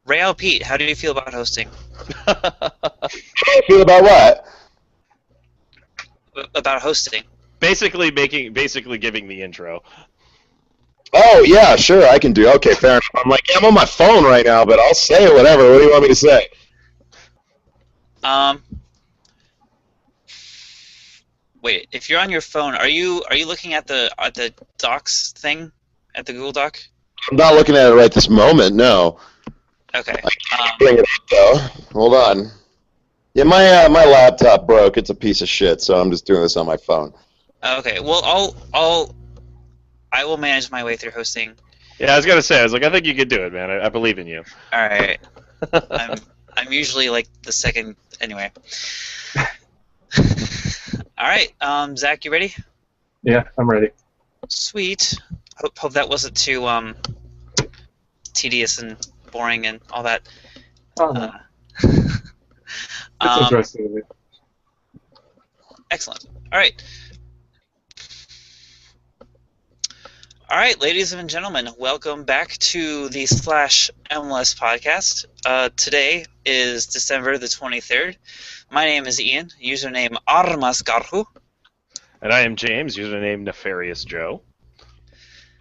Rael Pete, how do you feel about hosting? How you feel about what? About hosting? basically giving the intro. Oh yeah, sure, I can do. Okay, fair enough. I'm like, yeah, I'm on my phone right now, but I'll say whatever. What do you want me to say? Um, Wait. If you're on your phone, are you looking at the Docs thing at the Google Doc? I'm not looking at it right this moment. No, Okay. I can bring it up though. Hold on. Yeah, my laptop broke. It's a piece of shit, so I'm just doing this on my phone. Okay. Well, I will manage my way through hosting. Yeah, I was gonna say, I think you could do it, man. I believe in you. All right. I'm I'm usually like the second anyway. All right. Zach, you ready? Yeah, I'm ready. Sweet. Hope that wasn't too tedious and boring and all that. Oh, no. Uh, It's um, interesting. Excellent. All right. All right, ladies and gentlemen, welcome back to the slashMLS podcast. Today is December the 23rd. My name is Ian, username Armasgarhu. And I am James, username Nefarious Joe.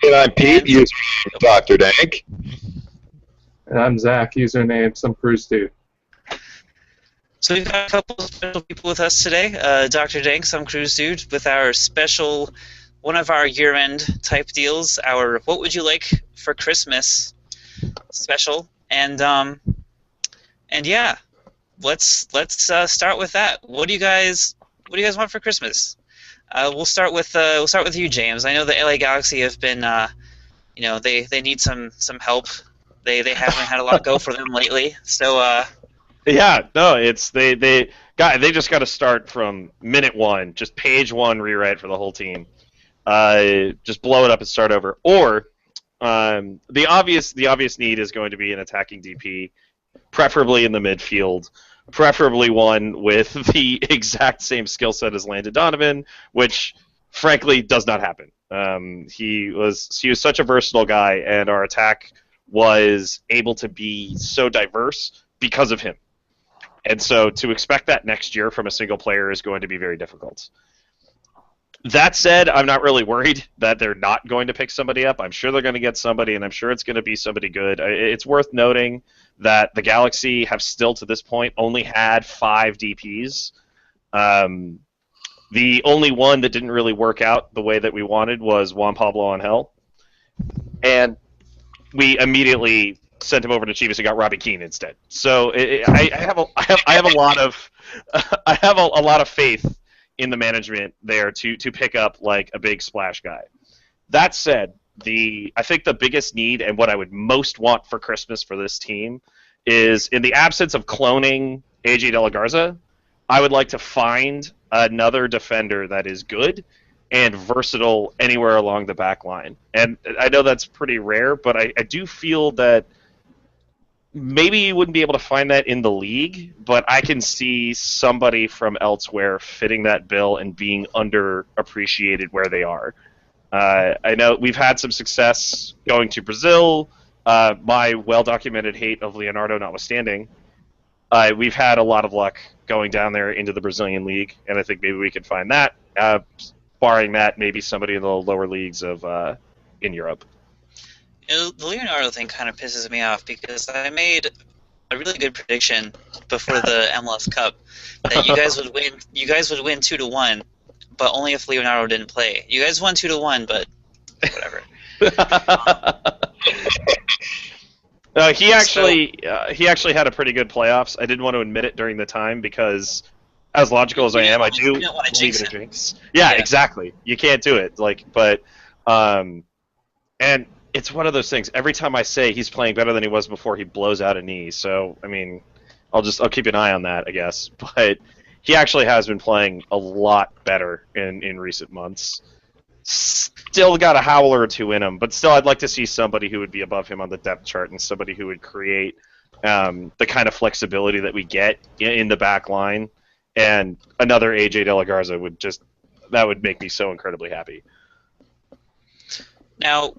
And I'm Pete, And user Dr. Dank. And I'm Zach, username some cruise dude. so we've got a couple of special people with us today. Dr. Dank, some cruise dude, with our special, one of our year-end type deals, our What Would You Like for Christmas special. And yeah, let's start with that. What do you guys want for Christmas? We'll start with you, James. I know the LA Galaxy have been they need some help. They haven't had a lot go for them lately. So Yeah, no, it's they just got to start from minute one, just page one rewrite for the whole team. Just blow it up and start over. Or the obvious need is going to be an attacking DP, preferably in the midfield, preferably one with the exact same skill set as Landon Donovan, which frankly does not happen. He was such a versatile guy, and our attack was able to be so diverse because of him. And so to expect that next year from a single player is going to be very difficult. That said, I'm not really worried that they're not going to pick somebody up. I'm sure they're going to get somebody, and I'm sure it's going to be somebody good. It's worth noting that the Galaxy have still, to this point, only had 5 DPs. The only one that didn't really work out the way that we wanted was Juan Pablo Angel. And we immediately sent him over to Chivas and got Robbie Keane instead. So I have a lot of a lot of faith in the management there to pick up like a big splash guy. That said, I think the biggest need and what I would most want for Christmas for this team is, in the absence of cloning AJ De La Garza, I would like to find another defender that is good and versatile anywhere along the back line. And I know that's pretty rare, but I do feel that maybe you wouldn't be able to find that in the league, but I can see somebody from elsewhere fitting that bill and being underappreciated where they are. I know we've had some success going to Brazil. My well-documented hate of Leonardo notwithstanding, we've had a lot of luck going down there into the Brazilian league, and I think maybe we could find that. Barring that, maybe somebody in the lower leagues of in Europe. the Leonardo thing kind of pisses me off because I made a really good prediction before the MLS Cup that you guys would win. You guys would win 2-1, but only if Leonardo didn't play. You guys won 2-1, but whatever. He actually had a pretty good playoffs. I didn't want to admit it during the time because, as logical as I am, I do don't want to believe jinx in a him. jinx. Yeah, exactly. You can't do it. And it's one of those things. Every time I say he's playing better than he was before, he blows out a knee. So I mean, I'll keep an eye on that, I guess. But he actually has been playing a lot better in recent months. Still got a howler or two in him, but still, I'd like to see somebody who would be above him on the depth chart and somebody who would create the kind of flexibility that we get in the back line. And another AJ De La Garza would make me so incredibly happy. Now,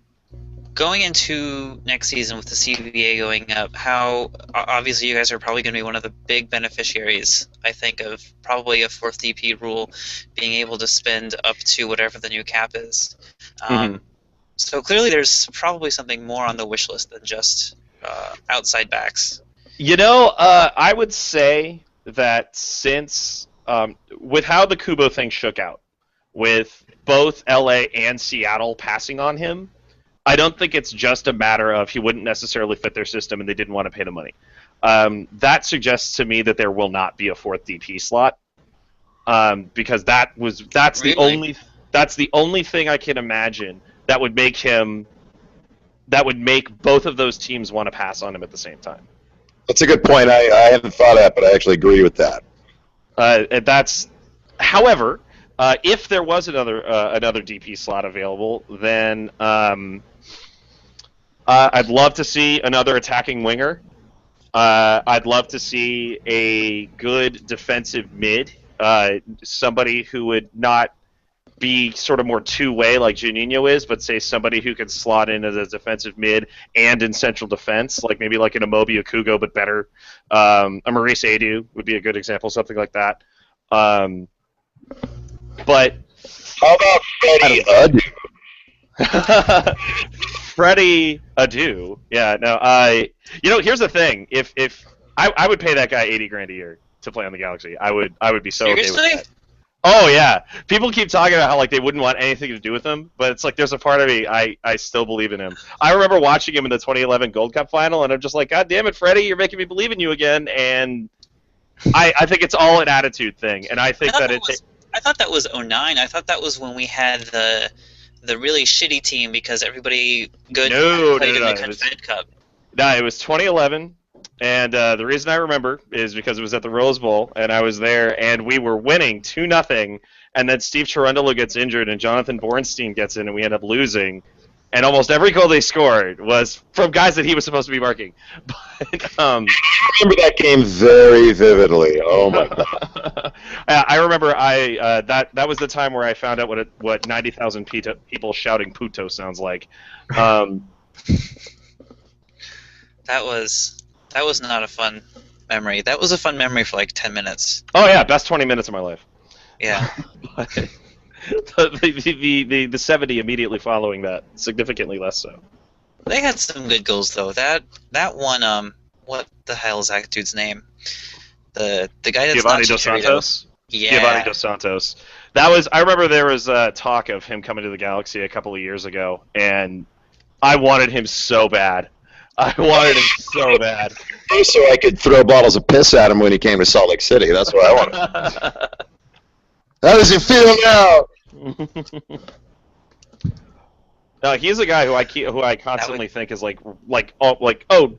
going into next season with the CBA going up, how obviously you guys are probably going to be one of the big beneficiaries, I think, of probably a fourth DP rule being able to spend up to whatever the new cap is. Mhm. So clearly there's probably something more on the wish list than just outside backs. I would say that since with how the Kubo thing shook out, with both LA and Seattle passing on him, I don't think it's just a matter of he wouldn't necessarily fit their system and they didn't want to pay the money. That suggests to me that there will not be a fourth DP slot, because that's Really? the only thing I can imagine that would make both of those teams want to pass on him at the same time. That's a good point. I hadn't thought of that, but I actually agree with that. However, if there was another DP slot available, then I'd love to see another attacking winger. I'd love to see a good defensive mid, somebody who would not be sort of more two-way like Juninho is, but say somebody who could slot in as a defensive mid and in central defense, like maybe like an Amobi Okugo, but better. A Maurice Edu would be a good example, something like that. But How about Freddie Adu? Freddie Adu, yeah. No, here's the thing: if I would pay that guy $80,000 a year to play on the Galaxy, I would be so okay with Seriously? that. Oh yeah, people keep talking about how like they wouldn't want anything to do with him, but it's like there's a part of me I still believe in him. I remember watching him in the 2011 Gold Cup final, and I'm just like, God damn it, Freddie, you're making me believe in you again. And I think it's all an attitude thing, and I think that I thought that was '09. I thought that was when we had the really shitty team because everybody good played in the Confed Cup. No, it was 2011. And the reason I remember is because it was at the Rose Bowl, and I was there, and we were winning 2-0, and then Steve Cherundolo gets injured, and Jonathan Bornstein gets in, and we end up losing. And almost every goal they scored was from guys that he was supposed to be marking. But, I remember that game very vividly. Oh my god! I remember that was the time where I found out what 90,000 people shouting "puto" sounds like. That was not a fun memory. That was a fun memory for like 10 minutes. Oh yeah, best 20 minutes of my life. Yeah. But the 70 immediately following that, significantly less so. They had some good goals though. That one, what the hell is that dude's name? The guy that's Giovanni not Dos Chicharito. Santos. Yeah. Giovanni Dos Santos. I remember there was talk of him coming to the Galaxy a couple of years ago, and I wanted him so bad. I wanted him so bad. So I could throw bottles of piss at him when he came to Salt Lake City. That's what I wanted. How does it feel now? No, he's a guy who I constantly think is like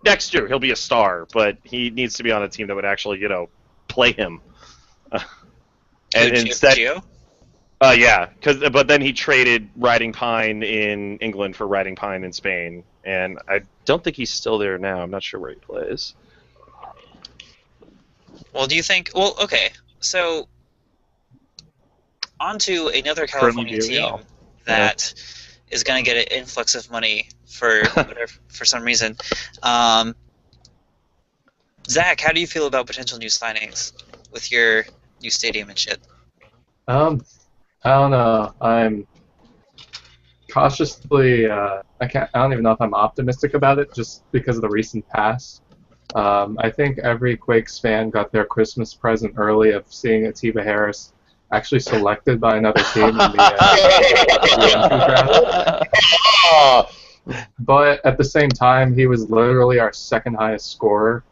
next year he'll be a star, but he needs to be on a team that would actually play him. And instead, Gio? Yeah, but then he traded Riding Pine in England for Riding Pine in Spain, and I don't think he's still there now. I'm not sure where he plays. Well, do you think? Well, okay. So, on to another California team that is going to get an influx of money for for some reason. Zach, how do you feel about potential new signings with your new stadium and shit? I don't know. I'm cautiously. I don't even know if I'm optimistic about it, just because of the recent past. I think every Quakes fan got their Christmas present early of seeing Atiba Harris actually selected by another team in the draft. But at the same time, he was literally our second highest scorer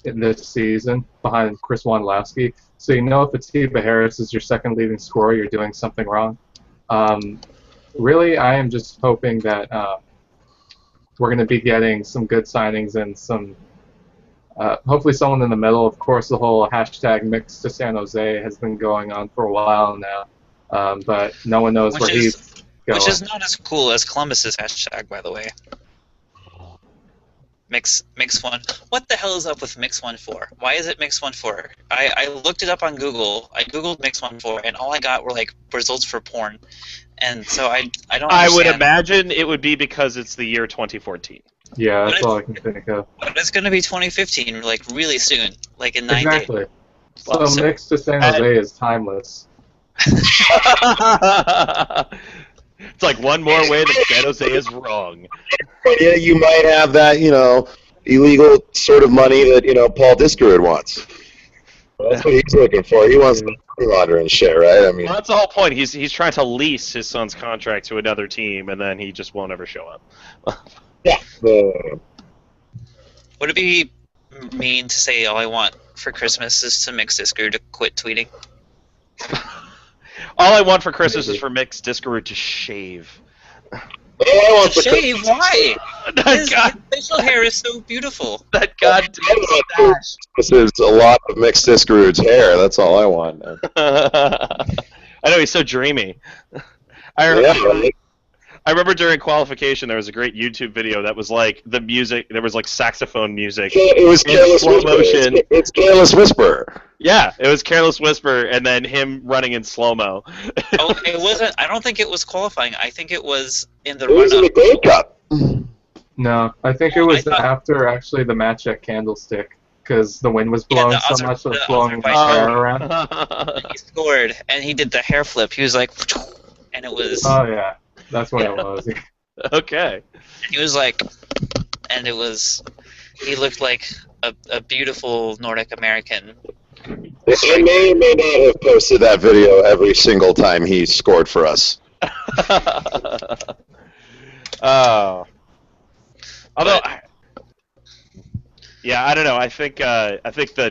in this season, behind Chris Wondolowski. So if Atiba Harris is your second leading scorer, you're doing something wrong. Really, I am just hoping that we're going to be getting some good signings and some, hopefully someone in the middle. Of course, the whole hashtag mix to San Jose has been going on for a while now, but no one knows where he's going. Which is not as cool as Columbus's hashtag, by the way. Mix one. What the hell is up with Mix 1-4? Why is it Mix 1-4? I looked it up on Google. I googled Mix 1-4, and all I got were like results for porn. and so I don't. I would understand. imagine it would be because it's the year 2014. Yeah, But that's all I can think of. But it's gonna be 2015, like really soon, like in 9 days. Exactly. So Well, so- mixed to San Jose is timeless. It's like one more way that San Jose is wrong. But yeah, you might have that, illegal sort of money that, Paul Diskerud wants. Well, that's what he's looking for. He wants money laundering shit, right? I mean, Well, that's the whole point. He's trying to lease his son's contract to another team, and then he just won't ever show up. yeah. Would it be mean to say all I want for Christmas is to Mix Discord to quit tweeting? All I want for Christmas is for Mix Diskerud to shave. I want for Shave? Why? His God, facial hair is so beautiful. that goddamn stash. This is a lot of mixed Diskerud's hair. That's all I want. Man. I know, he's so dreamy. I remember during qualification there was a great YouTube video that was like the music, there was like saxophone music. It was in Careless slow Whisper. motion. It's Careless Whisper. Yeah, it was Careless Whisper and then him running in slow-mo. Oh, it wasn't. I don't think it was qualifying. I think it was in the It was in the run-up. Gold Cup. No, I think it was I thought- after actually the match at Candlestick, because the wind was blowing the so much, it was the blowing his Azerbaijan. hair around. He scored, and he did the hair flip. He was like, and it was. Oh yeah, that's what it was. Okay. He was like, and it was. He looked like a beautiful Nordic American. I may or may not have posted that video every single time he scored for us. Oh. Although, I don't know. I think the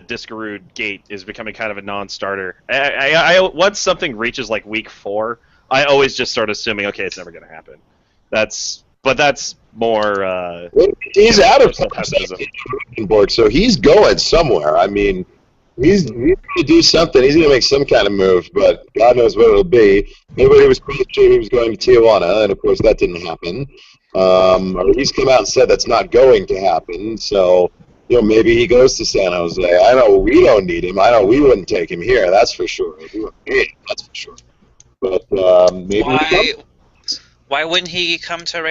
Diskerud gate is becoming kind of a non-starter. Once something reaches like week 4, I always just start assuming, okay, it's never going to happen. That's more. He's out of pessimism. board, so he's going somewhere. I mean, he's going to do something. He's going to make some kind of move, but God knows what it'll be. Everybody was pretty sure he was going to Tijuana, and of course that didn't happen. Or he's come out and said that's not going to happen. So, maybe he goes to San Jose. I know we don't need him. I know we wouldn't take him here. That's for sure. We wouldn't pay him, that's for sure. But maybe. Why wouldn't he come to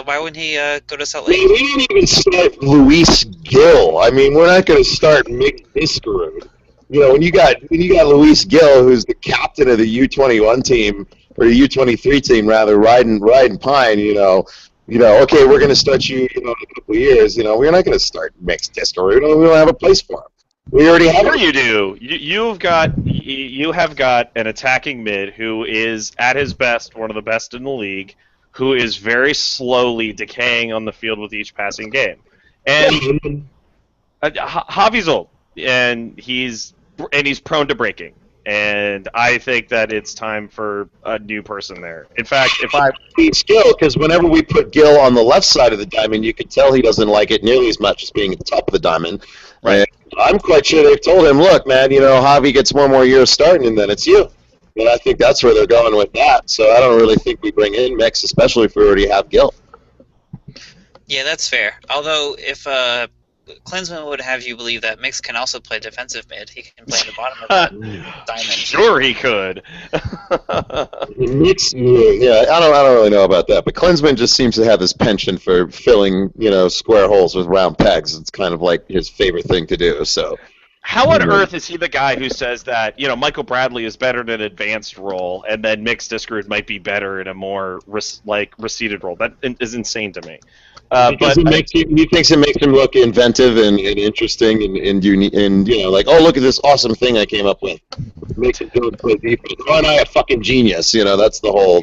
why wouldn't he go to Salt We Lake? didn't even start Luis Gill. I mean, we're not going to start Mick Diskerud. When you got Luis Gill, who's the captain of the U21 team or the U23 team rather, riding pine. Okay, we're going to start you. In a couple of years. We're not going to start Mick Diskerud. We don't have a place for him. We already have. Sure, you do. You have got an attacking mid who is at his best one of the best in the league, who is very slowly decaying on the field with each passing game, and Javi's old, and he's prone to breaking, and I think that it's time for a new person there. In fact, if I Beats Gill, because whenever we put Gill on the left side of the diamond, you could tell he doesn't like it nearly as much as being at the top of the diamond. Right. And I'm quite sure they've told him, look, man, Javi gets one more year of starting, and then it's you. And I think that's where they're going with that. So I don't really think we bring in Mix, especially if we already have Gill. Yeah, that's fair. Although if Klinsmann would have you believe that Mix can also play defensive mid, he can play in the bottom of that diamond. sure he could. Mix, yeah, I don't really know about that, but Klinsmann just seems to have this penchant for filling, square holes with round pegs. It's kind of like his favorite thing to do. So. How on earth is he the guy who says that Michael Bradley is better in an advanced role, and then Mix Diskerud might be better in a more receded role? That is insane to me. Because he thinks it makes him look inventive and interesting and unique, and like, oh, look at this awesome thing I came up with. It makes him feel play defense. Oh, and I a fucking genius. That's the whole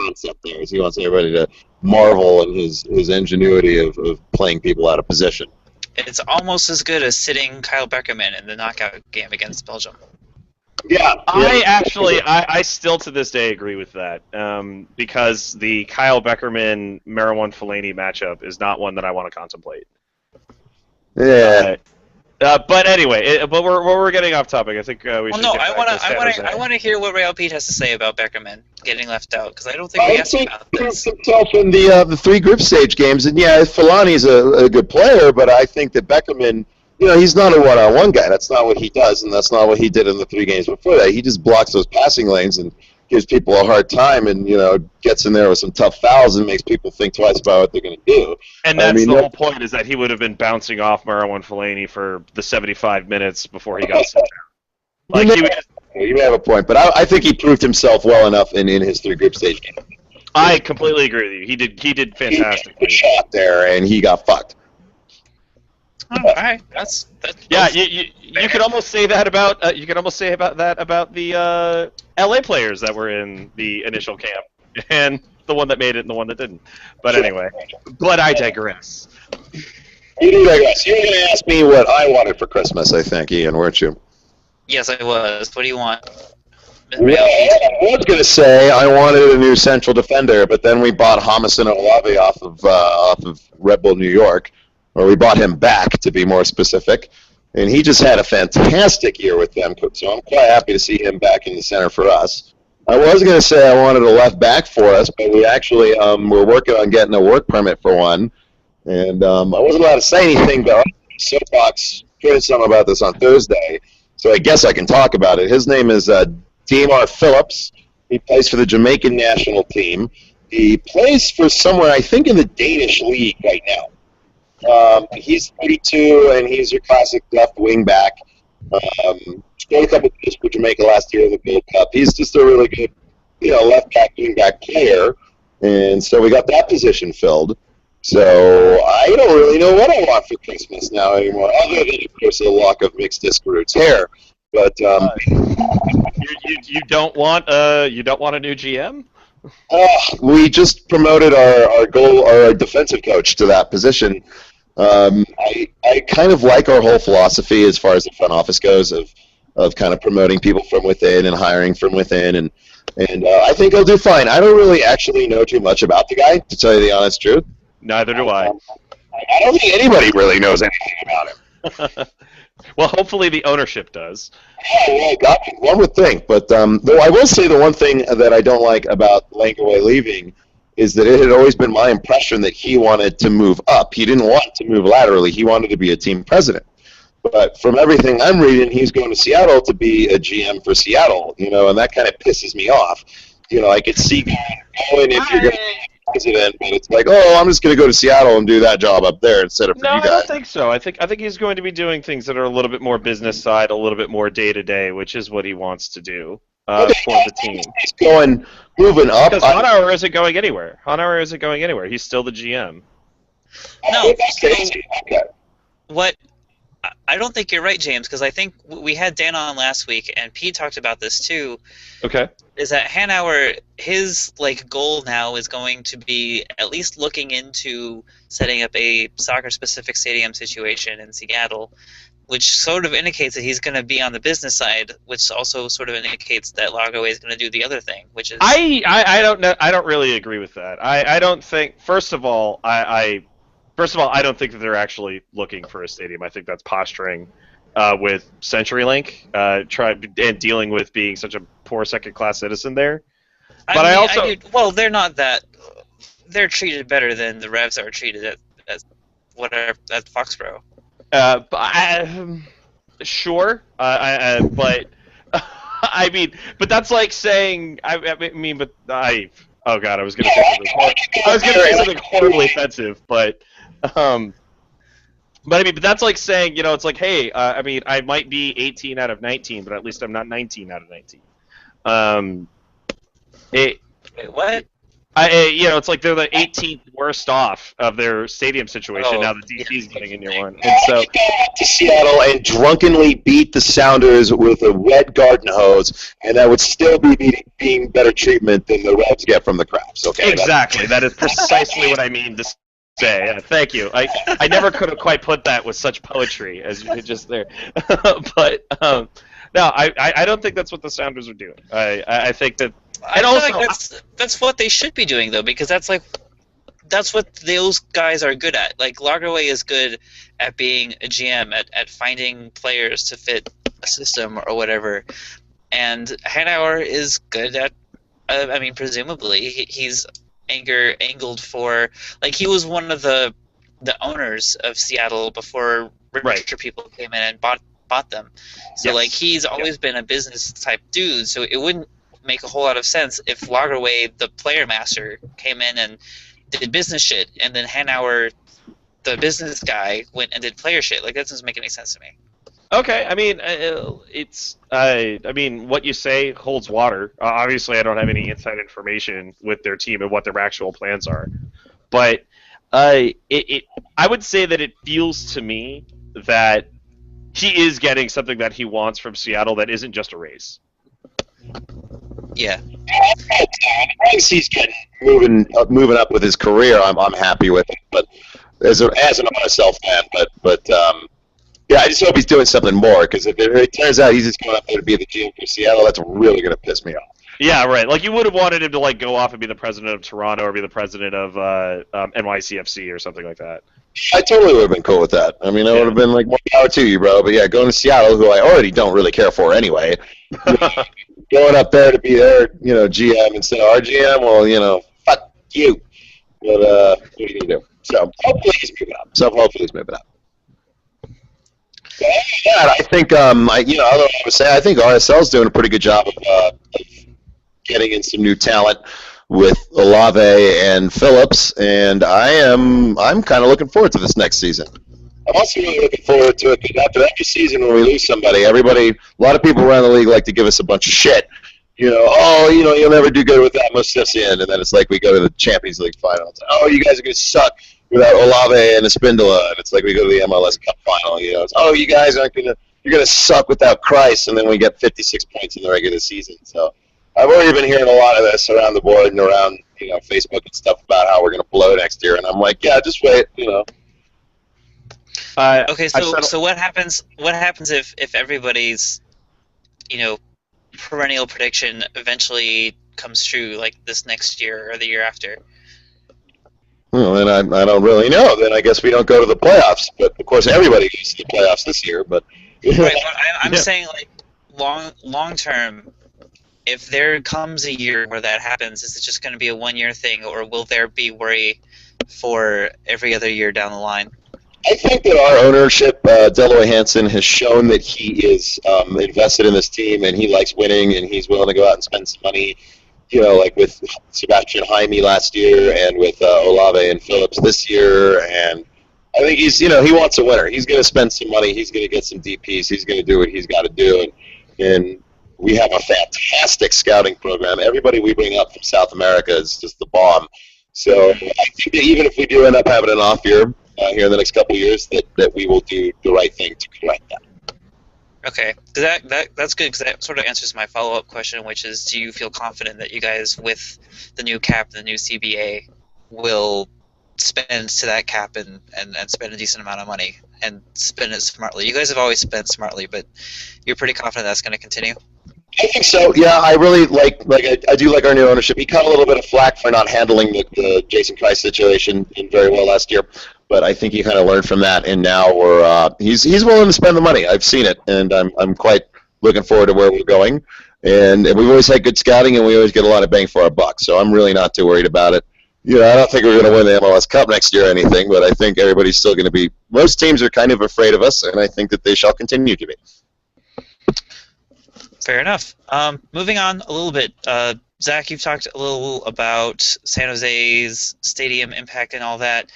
concept there. Is he wants everybody to marvel at his ingenuity of playing people out of position. It's almost as good as sitting Kyle Beckerman in the knockout game against Belgium. Yeah. I still to this day agree with that, because the Kyle Beckerman Marwan Fellaini matchup is not one that I want to contemplate. Yeah. But anyway, but we're getting off topic. I think we should. Well, no, get I back to want to hear what Real Pete has to say about Beckerman getting left out, because I don't think we asked about this. Himself in the 3 group stage games, and yeah, Fellaini's a good player, but I think that Beckerman, he's not a one-on-one guy. That's not what he does, and that's not what he did in the 3 games before that. He just blocks those passing lanes and gives people a hard time, and gets in there with some tough fouls and makes people think twice about what they're going to do. And that's the whole point, is that he would have been bouncing off Marwan Fellaini for the 75 minutes before he got sent down. You may have a point, but I think he proved himself well enough in his 3 group stage games. I completely agree with you. He did fantastic. He shot there, and he got fucked. Oh, all right, that's yeah. You could almost say that about the LA players that were in the initial camp, and the one that made it and the one that didn't. But anyway, but I digress. You digress. You were going to ask me what I wanted for Christmas, I think, Ian, weren't you? Yes, I was. What do you want? Well, I was going to say I wanted a new central defender, but then we bought Jamison Olave off of Red Bull New York, or we bought him back, to be more specific, and he just had a fantastic year with them, so I'm quite happy to see him back in the center for us. I was going to say I wanted a left back for us, but we actually we're working on getting a work permit for one, and I wasn't allowed to say anything, but Soapbox tweeted something about this on Thursday, so I guess I can talk about it. His name is Damar Phillips. He plays for the Jamaican national team. He plays for somewhere, I think, in the Danish league right now. He's 32, and he's your classic left wing back. Scored a couple of goals for Jamaica last year in the Gold Cup. He's just a really good, left back, wing back player, and so we got that position filled. So I don't really know what I want for Christmas now anymore, other than, of course, a lock of mixed disc roots hair. But you don't want a new GM? We just promoted our defensive coach to that position. I kind of like our whole philosophy as far as the front office goes of kind of promoting people from within and hiring from within, and I think he'll do fine. I don't really actually know too much about the guy, to tell you the honest truth. Neither do I. I don't think anybody really knows anything about him. Well, hopefully the ownership does. Yeah, one would think. But though I will say the one thing that I don't like about Langaway leaving is that it had always been my impression that he wanted to move up. He didn't want to move laterally. He wanted to be a team president. But from everything I'm reading, he's going to Seattle to be a GM for Seattle, and that kind of pisses me off. I could see going if you're going to be president, but it's like, oh, I'm just going to go to Seattle and do that job up there instead of for you guys. No, I don't think so. I think he's going to be doing things that are a little bit more business side, a little bit more day-to-day, which is what he wants to do for the team. He's moving up. Because Hanauer isn't going anywhere. He's still the GM. No, what? I don't think you're right, James, because I think we had Dan on last week, and Pete talked about this too. Okay. Is that Hanauer, his goal now is going to be at least looking into setting up a soccer-specific stadium situation in Seattle, which sort of indicates that he's going to be on the business side, which also sort of indicates that Langaway is going to do the other thing, which is. I don't know. I don't really agree with that. I don't think. First of all, I don't think that they're actually looking for a stadium. I think that's posturing with CenturyLink, and dealing with being such a poor second-class citizen there. But they're not that. They're treated better than the Revs are treated at Foxborough. Sure, but I mean, but that's like saying oh god, I was gonna say something horribly offensive, but that's like saying, it's like, hey, I might be 18 out of 19, but at least I'm not 19 out of 19. Wait, what? It's like they're the 18th worst off of their stadium situation now that DC's getting a new one. And so to Seattle and drunkenly beat the Sounders with a wet garden hose, and that would still be being better treatment than the Revs get from the Crafts. Okay. Exactly. That is precisely what I mean to say. Thank you. I never could have quite put that with such poetry as you did just there. But no, I don't think that's what the Sounders are doing. I think that. I feel like that's what they should be doing, though, because that's what those guys are good at. Like, Langaway is good at being a GM, at finding players to fit a system or whatever, and Hanauer is good at, presumably, he's angled for, he was one of the owners of Seattle before richer people came in and bought them. So, yes. he's always been a business-type dude, so it wouldn't make a whole lot of sense if Lagerwey, the player master, came in and did business shit, and then Hanauer, the business guy, went and did player shit. Like, that doesn't make any sense to me. Okay, I mean, I mean, what you say holds water. Obviously, I don't have any inside information with their team and what their actual plans are, but I would say that it feels to me that he is getting something that he wants from Seattle that isn't just a raise. Yeah. As he's getting moving up with his career, I'm happy with it. But as an RSL fan, but yeah, I just hope he's doing something more, because if it turns out he's just going up there to be the GM for Seattle, that's really going to piss me off. Yeah, right. Like, you would have wanted him to like go off and be the president of Toronto or be the president of NYCFC or something like that. I totally would have been cool with that. I mean, I would have been like, more power to you, bro. But yeah, going to Seattle, who I already don't really care for anyway, going up there to be their, GM instead of our GM, well, fuck you. But what are you gonna do? So hopefully he's moving up. Yeah, I think although I would say I think RSL's doing a pretty good job of getting in some new talent with Olave and Phillips, and I'm kind of looking forward to this next season. I'm also really looking forward to it, because after every season when we lose somebody, a lot of people around the league like to give us a bunch of shit. You'll never do good with that much stuff's in, and then it's like we go to the Champions League finals. Oh, you guys are going to suck without Olave and Espindola, and it's like we go to the MLS Cup final. You guys you're going to suck without Christ, and then we get 56 points in the regular season. So I've already been hearing a lot of this around the board and around Facebook and stuff about how we're going to blow next year, and I'm like, yeah, just wait, Okay, so what happens if everybody's perennial prediction eventually comes true, like this next year or the year after? Well, then I don't really know. Then I guess we don't go to the playoffs. But of course, everybody goes to the playoffs this year. But right, but I'm saying, like, long term, if there comes a year where that happens, is it just going to be a 1-year thing, or will there be worry for every other year down the line? I think that our ownership, Deloy Hansen, has shown that he is invested in this team, and he likes winning, and he's willing to go out and spend some money, like with Sebastian Jaime last year and with Olave and Phillips this year. And I think he's, he wants a winner. He's going to spend some money. He's going to get some DPs. He's going to do what he's got to do. And we have a fantastic scouting program. Everybody we bring up from South America is just the bomb. So I think that even if we do end up having an off year, here in the next couple of years, that we will do the right thing to correct that. Okay, that's good, because that sort of answers my follow-up question, which is, do you feel confident that you guys, with the new cap, the new CBA, will spend to that cap and spend a decent amount of money and spend it smartly? You guys have always spent smartly, but you're pretty confident that's going to continue? I think so. Yeah, I really I do like our new ownership. He caught a little bit of flack for not handling the Jason Christ situation very well last year, but I think he kind of learned from that, and now he's willing to spend the money. I've seen it, and I'm quite looking forward to where we're going. And we've always had good scouting, and we always get a lot of bang for our buck. So I'm really not too worried about it. I don't think we're going to win the MLS Cup next year or anything, but I think everybody's still going to be. Most teams are kind of afraid of us, and I think that they shall continue to be. Fair enough. Moving on a little bit, Zach, you've talked a little about San Jose's stadium impact and all that.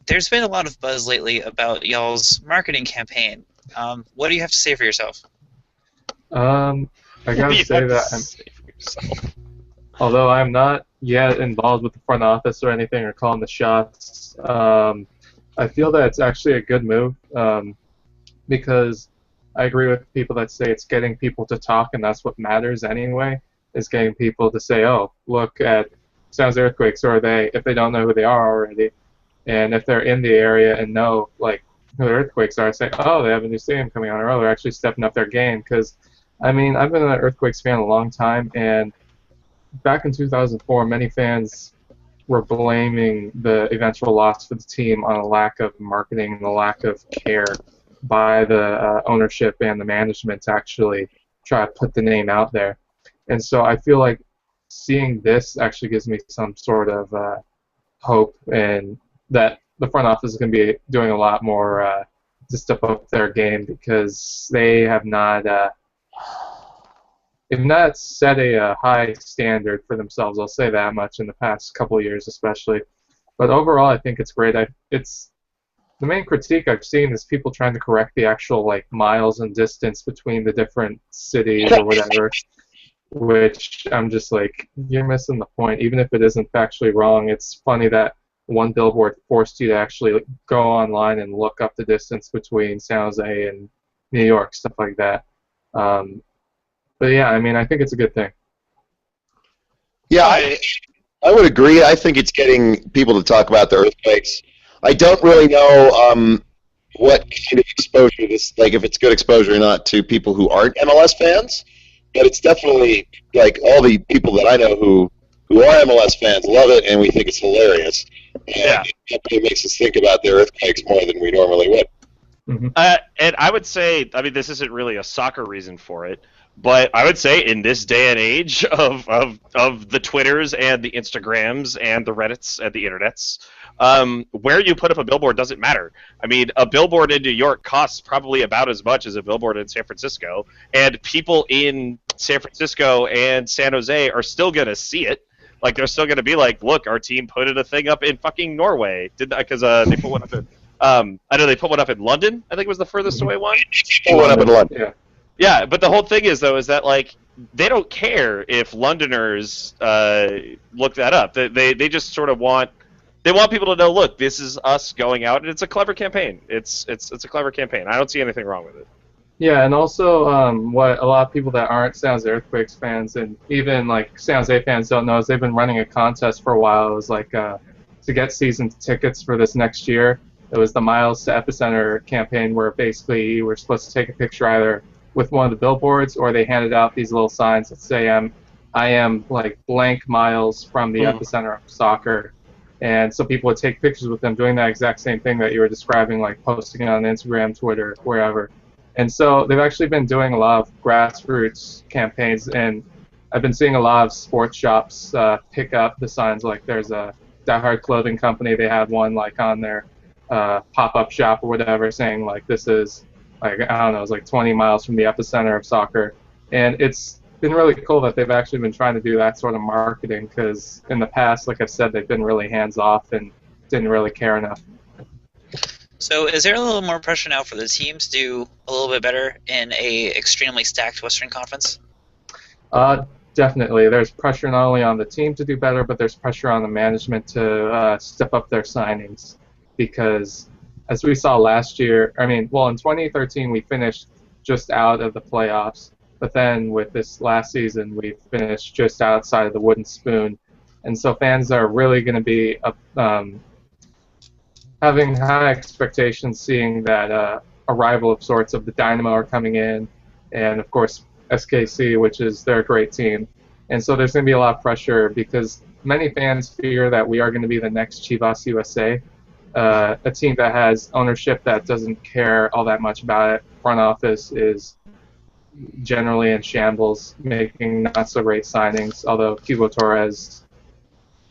There's been a lot of buzz lately about y'all's marketing campaign. What do you have to say for yourself? I gotta say that although I'm not yet involved with the front office or anything or calling the shots, I feel that it's actually a good move, because I agree with people that say it's getting people to talk, and that's what matters anyway, is getting people to say, oh, look at San Jose Earthquakes, or if they don't know who they are already, and if they're in the area and know like who the Earthquakes are, say, oh, they have a new stadium coming on, or oh, they're actually stepping up their game. Because, I mean, I've been an Earthquakes fan a long time, and back in 2004, many fans were blaming the eventual loss for the team on a lack of marketing and a lack of care by the ownership and the management to actually try to put the name out there. And so I feel like seeing this actually gives me some sort of hope, and that the front office is going to be doing a lot more to step up their game, because they have not they've not set a high standard for themselves. I'll say that much in the past couple of years, especially. But overall, I think it's great. It's the main critique I've seen is people trying to correct the actual like miles and distance between the different cities or whatever, which I'm just like, you're missing the point. Even if it isn't factually wrong, it's funny that one billboard forced you to actually go online and look up the distance between San Jose and New York, stuff like that. But yeah, I mean, I think it's a good thing. Yeah, I would agree. I think it's getting people to talk about the earthquakes. I don't really know what kind of exposure this, like if it's good exposure or not to people who aren't MLS fans, but it's definitely like all the people that I know who are MLS fans love it, and we think it's hilarious. And it definitely makes us think about the earthquakes more than we normally would. Mm-hmm. And I would say, I mean, this isn't really a soccer reason for it, but I would say in this day and age of the Twitters and the Instagrams and the Reddits and the Internets, where you put up a billboard doesn't matter. I mean, a billboard in New York costs probably about as much as a billboard in San Francisco, and people in San Francisco and San Jose are still going to see it. Like, they're still going to be like, look, our team put a thing up in fucking Norway. Because they put one up in, I know they put one up in London, I think it was the furthest away one. One up in London. Yeah. Yeah, but the whole thing is, though, is that, like, they don't care if Londoners look that up. They just sort of want people to know, look, this is us going out, and it's a clever campaign. It's a clever campaign. I don't see anything wrong with it. Yeah, and also what a lot of people that aren't San Jose Earthquakes fans and even like San Jose fans don't know is they've been running a contest for a while. It was like to get season tickets for this next year. It was the Miles to Epicenter campaign where basically you were supposed to take a picture either with one of the billboards or they handed out these little signs that say I am like blank miles from the epicenter of soccer. And so people would take pictures with them doing that exact same thing that you were describing, like posting it on Instagram, Twitter, wherever. And so they've actually been doing a lot of grassroots campaigns, and I've been seeing a lot of sports shops pick up the signs. Like there's a Die Hard clothing company, they had one like on their pop-up shop or whatever saying like this is like, I don't know, it's like 20 miles from the epicenter of soccer. And it's been really cool that they've actually been trying to do that sort of marketing because in the past, like I've said, they've been really hands-off and didn't really care enough. So is there a little more pressure now for the teams to do a little bit better in a extremely stacked Western Conference? Definitely. There's pressure not only on the team to do better, but there's pressure on the management to step up their signings. Because as we saw last year, I mean, well, in 2013 we finished just out of the playoffs, but then with this last season we finished just outside of the wooden spoon. And so fans are really going to be having high expectations, seeing that a rival of sorts of the Dynamo are coming in, and of course SKC, which is their great team. And so there's going to be a lot of pressure because many fans fear that we are going to be the next Chivas USA, a team that has ownership that doesn't care all that much about it. Front office is generally in shambles, making not so great signings, although Hugo Torres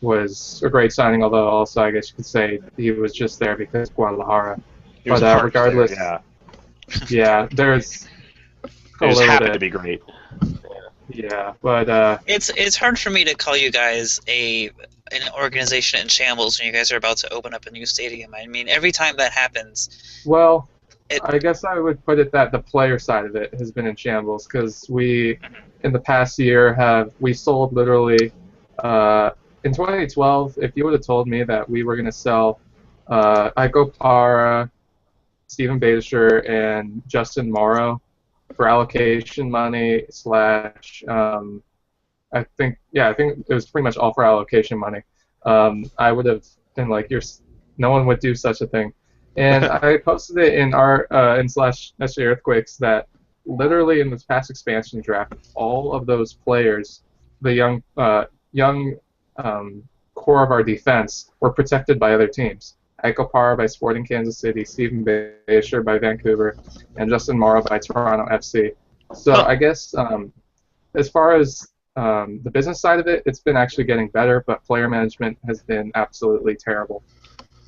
was a great signing, although also I guess you could say he was just there because Guadalajara. But regardless, yeah, there's It just happened to be great. Yeah, but it's hard for me to call you guys an organization in shambles when you guys are about to open up a new stadium. I mean, every time that happens. Well, I guess I would put it that the player side of it has been in shambles because we, in the past year, we sold literally. In 2012, if you would have told me that we were going to sell Iko Para, Steven Badisher, and Justin Morrow for allocation money / I think it was pretty much all for allocation money. I would have been like, no one would do such a thing. And I posted it in our in /SJ Earthquakes that literally in this past expansion draft, all of those players, the young core of our defense, were protected by other teams. Iko Para by Sporting Kansas City, Steven Bayesher by Vancouver, and Justin Morrow by Toronto FC. So I guess as far as the business side of it, it's been actually getting better, but player management has been absolutely terrible.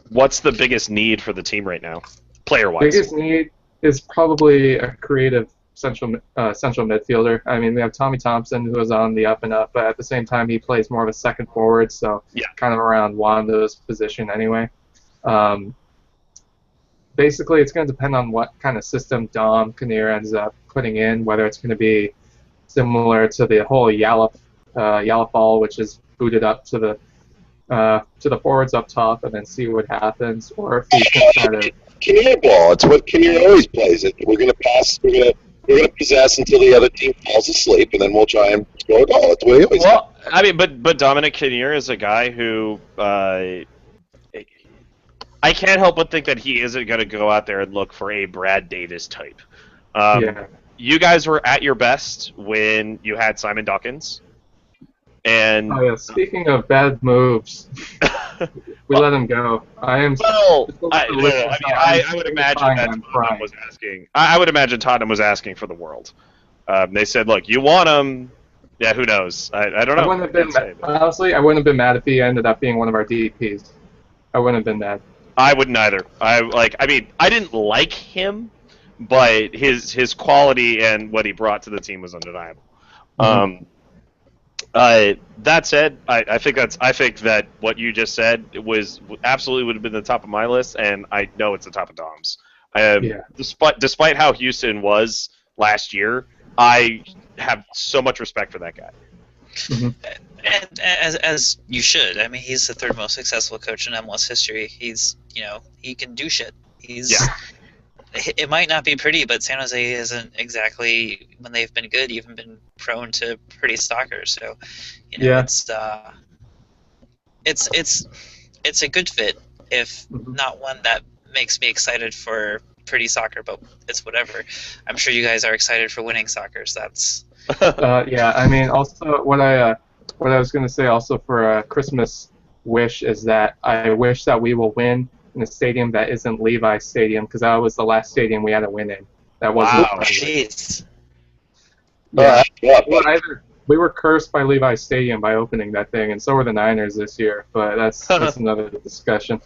What's the biggest need for the team right now, player-wise? Biggest need is probably a creative central midfielder. I mean, we have Tommy Thompson, who is on the up and up, but at the same time, he plays more of a second forward, so Yeah. kind of around Wando's position anyway. Basically, it's going to depend on what kind of system Dom Kinnear ends up putting in, whether it's going to be similar to the whole Yallop ball, which is booted up to the forwards up top and then see what happens, or if he can try to. Kinnear ball. It's what Kinnear always plays. We're gonna pass. We're gonna possess until the other team falls asleep, and then we'll try and score a goal. That's what he always does. Well, I mean, but Dominic Kinnear is a guy who I can't help but think that he isn't going to go out there and look for a Brad Davis type. Yeah. You guys were at your best when you had Simon Dawkins. And Oh yeah. Speaking of bad moves, we let him go. I am. well, I I would imagine that Tottenham was asking. I would imagine Tottenham was asking for the world. They said, "Look, you want him." Yeah, who knows? I don't know. I wouldn't have been honestly. I wouldn't have been mad if he ended up being one of our DPs. I wouldn't have been mad. I wouldn't either. I mean, I didn't like him, but his quality and what he brought to the team was undeniable. Mm-hmm. That said, I think that what you just said was absolutely would have been the top of my list, and I know it's the top of Dom's. Despite how Houston was last year, I have so much respect for that guy. Mm-hmm. And as you should. I mean, he's the third most successful coach in MLS history. He's, he can do shit. It might not be pretty, but San Jose isn't exactly, when they've been good, even been prone to pretty soccer. So, it's a good fit, if not one that makes me excited for pretty soccer, but it's whatever. I'm sure you guys are excited for winning soccer, so that's... Yeah, I mean, also, what I was going to say also for a Christmas wish is that I wish that we will win in a stadium that isn't Levi's Stadium, because that was the last stadium we had to win in. That wasn't. Wow, jeez. Yeah, we were cursed by Levi's Stadium by opening that thing, and so were the Niners this year. But that's another discussion.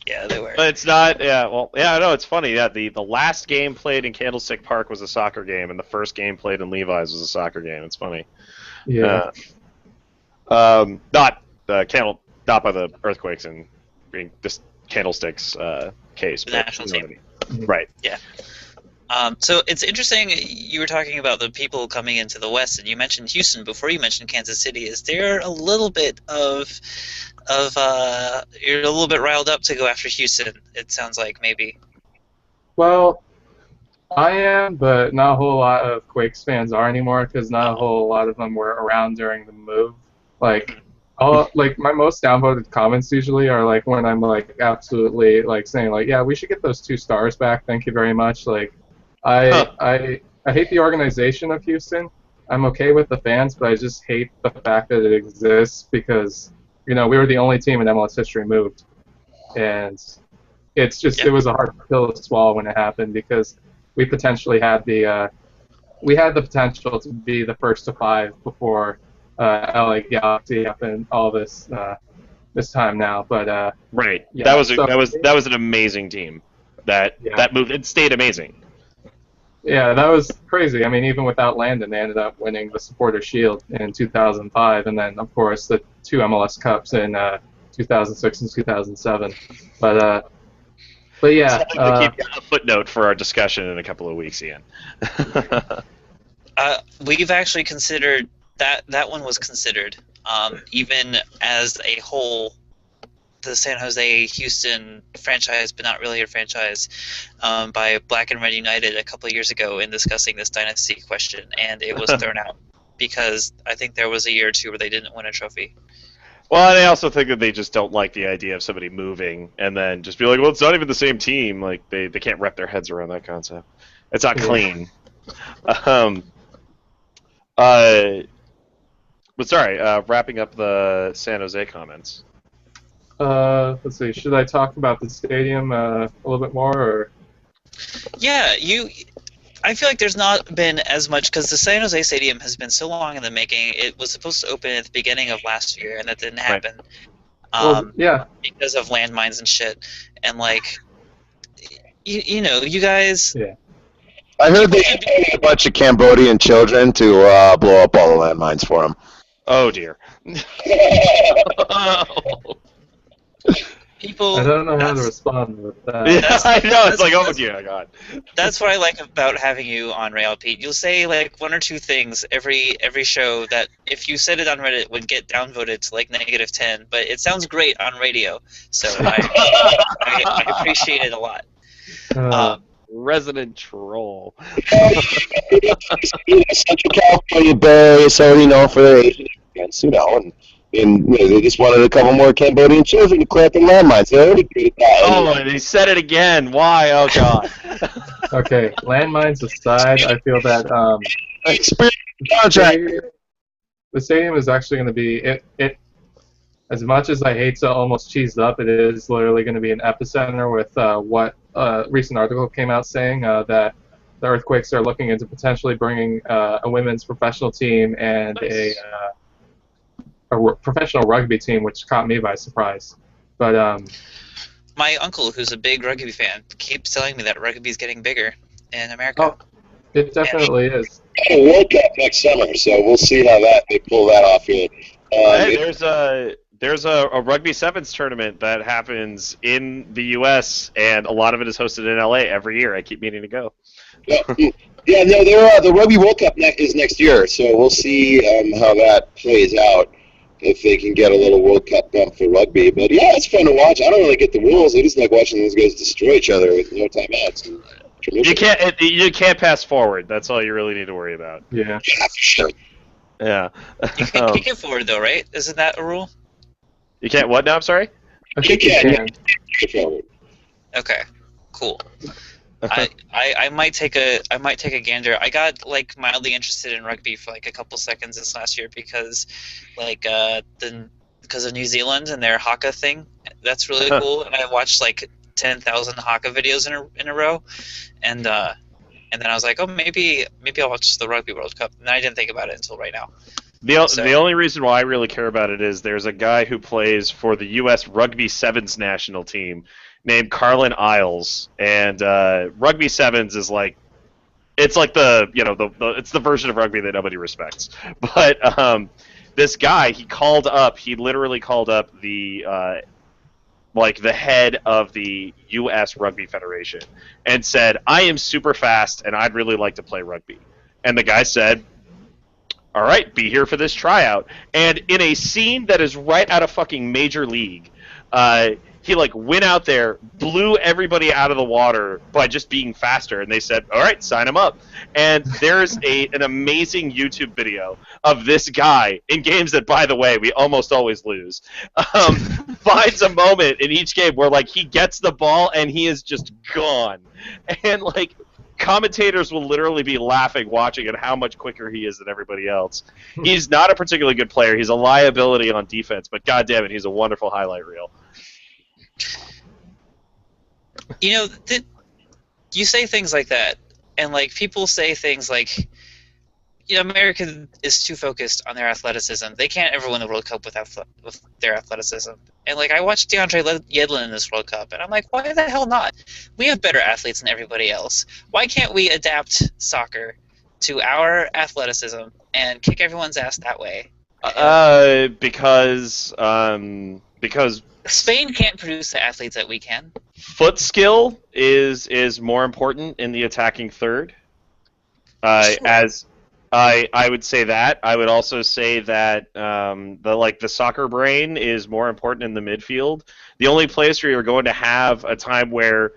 Yeah, they were. But it's not. Yeah, well, yeah, I know it's funny. Yeah, the last game played in Candlestick Park was a soccer game, and the first game played in Levi's was a soccer game. It's funny. Yeah. Not by the earthquakes and being just Candlestick's case. The national team. Right. Yeah. So it's interesting. You were talking about the people coming into the West, and you mentioned Houston before you mentioned Kansas City. Is there a little bit of you're a little bit riled up to go after Houston? It sounds like maybe. Well, I am, but not a whole lot of Quakes fans are anymore, because not a whole lot of them were around during the move. Like my most downvoted comments usually are like when I'm like absolutely like saying like, yeah, we should get those 2 stars back. Thank you very much. Like, I hate the organization of Houston. I'm okay with the fans, but I just hate the fact that it exists, because we were the only team in MLS history moved, and it's just it was a hard pill to swallow when it happened, because we potentially had the potential to be the first to 5 before LA Galaxy up and all this time now, but right. Yeah, that was an amazing team. That moved. It stayed amazing. Yeah, that was crazy. I mean, even without Landon, they ended up winning the Supporters' Shield in 2005, and then of course the 2 MLS Cups in 2006 and 2007. But yeah. To keep a footnote for our discussion in a couple of weeks, Ian. We've actually considered. That one was considered, even as a whole, the San Jose Houston franchise, but not really a franchise, by Black and Red United a couple of years ago in discussing this dynasty question, and it was thrown out because I think there was a year or 2 where they didn't win a trophy. Well, I also think that they just don't like the idea of somebody moving and then just be like, well, it's not even the same team. Like they can't wrap their heads around that concept. It's not clean. But sorry, wrapping up the San Jose comments. Let's see. Should I talk about the stadium a little bit more, or? Yeah, I feel like there's not been as much, because the San Jose Stadium has been so long in the making. It was supposed to open at the beginning of last year, and that didn't happen. Right. Because of landmines and shit. And like, you guys. Yeah. I heard they paid a bunch of Cambodian children to blow up all the landmines for them. Oh dear. People. I don't know how to respond with Yeah, that. I know. It's like, oh dear God. That's what I like about having you on Rail, Pete. You'll say like one or two things every show that if you said it on Reddit would get downvoted to like -10, but it sounds great on radio, so I appreciate it a lot. Resident troll. Central California Bay is already known for their Asian immigrants, and they just wanted a couple more Cambodian children to clear up the landmines. They're already good at that. Oh, and he said it again. Why? Oh God. Okay, landmines aside, I feel that the stadium is actually going to be it. As much as I hate to almost cheese up, it is literally going to be an epicenter with what a recent article came out saying that the Earthquakes are looking into potentially bringing a women's professional team and a professional rugby team, which caught me by surprise. But my uncle, who's a big rugby fan, keeps telling me that rugby's getting bigger in America. Oh, it definitely is. A World Cup next summer, so we'll see how they pull that off here. Hey, there's a rugby sevens tournament that happens in the U.S. and a lot of it is hosted in L.A. every year. I keep meaning to go. Yeah, no, the Rugby World Cup is next year, so we'll see how that plays out. If they can get a little World Cup bump for rugby. But yeah, it's fun to watch. I don't really get the rules. I just like watching those guys destroy each other with no timeouts. You can't pass forward. That's all you really need to worry about. Yeah. Yeah, for sure. Yeah. You can kick it forward though, right? Isn't that a rule? You can't what now? I'm sorry? I think you can. Kick it forward. Okay, cool. I might take a gander. I got like mildly interested in rugby for like a couple seconds this last year because because of New Zealand and their haka thing. That's really cool. And I watched like 10,000 haka videos in a row, and then I was like, oh, maybe I'll watch the Rugby World Cup. And then I didn't think about it until right now. The only reason why I really care about it is there's a guy who plays for the U.S. Rugby Sevens national team named Carlin Isles, and Rugby Sevens is like, it's like it's the version of rugby that nobody respects. But this guy, he literally called up the the head of the U.S. Rugby Federation and said, I am super fast and I'd really like to play rugby. And the guy said, all right, be here for this tryout. And in a scene that is right out of fucking Major League, he went out there, blew everybody out of the water by just being faster, and they said, all right, sign him up. And there's an amazing YouTube video of this guy in games that, by the way, we almost always lose, finds a moment in each game where he gets the ball and he is just gone. And commentators will literally be laughing watching at how much quicker he is than everybody else. He's not a particularly good player. He's a liability on defense, but goddamn it, he's a wonderful highlight reel. You know, you say things like that, and people say things like, America is too focused on their athleticism. They can't ever win the World Cup with their athleticism. And I watched DeAndre Yedlin in this World Cup, and I'm like, why the hell not? We have better athletes than everybody else. Why can't we adapt soccer to our athleticism and kick everyone's ass that way? Because Spain can't produce the athletes that we can. Foot skill is more important in the attacking third. Sure. As I would say that. I would also say that the soccer brain is more important in the midfield. The only place where you're going to have a time where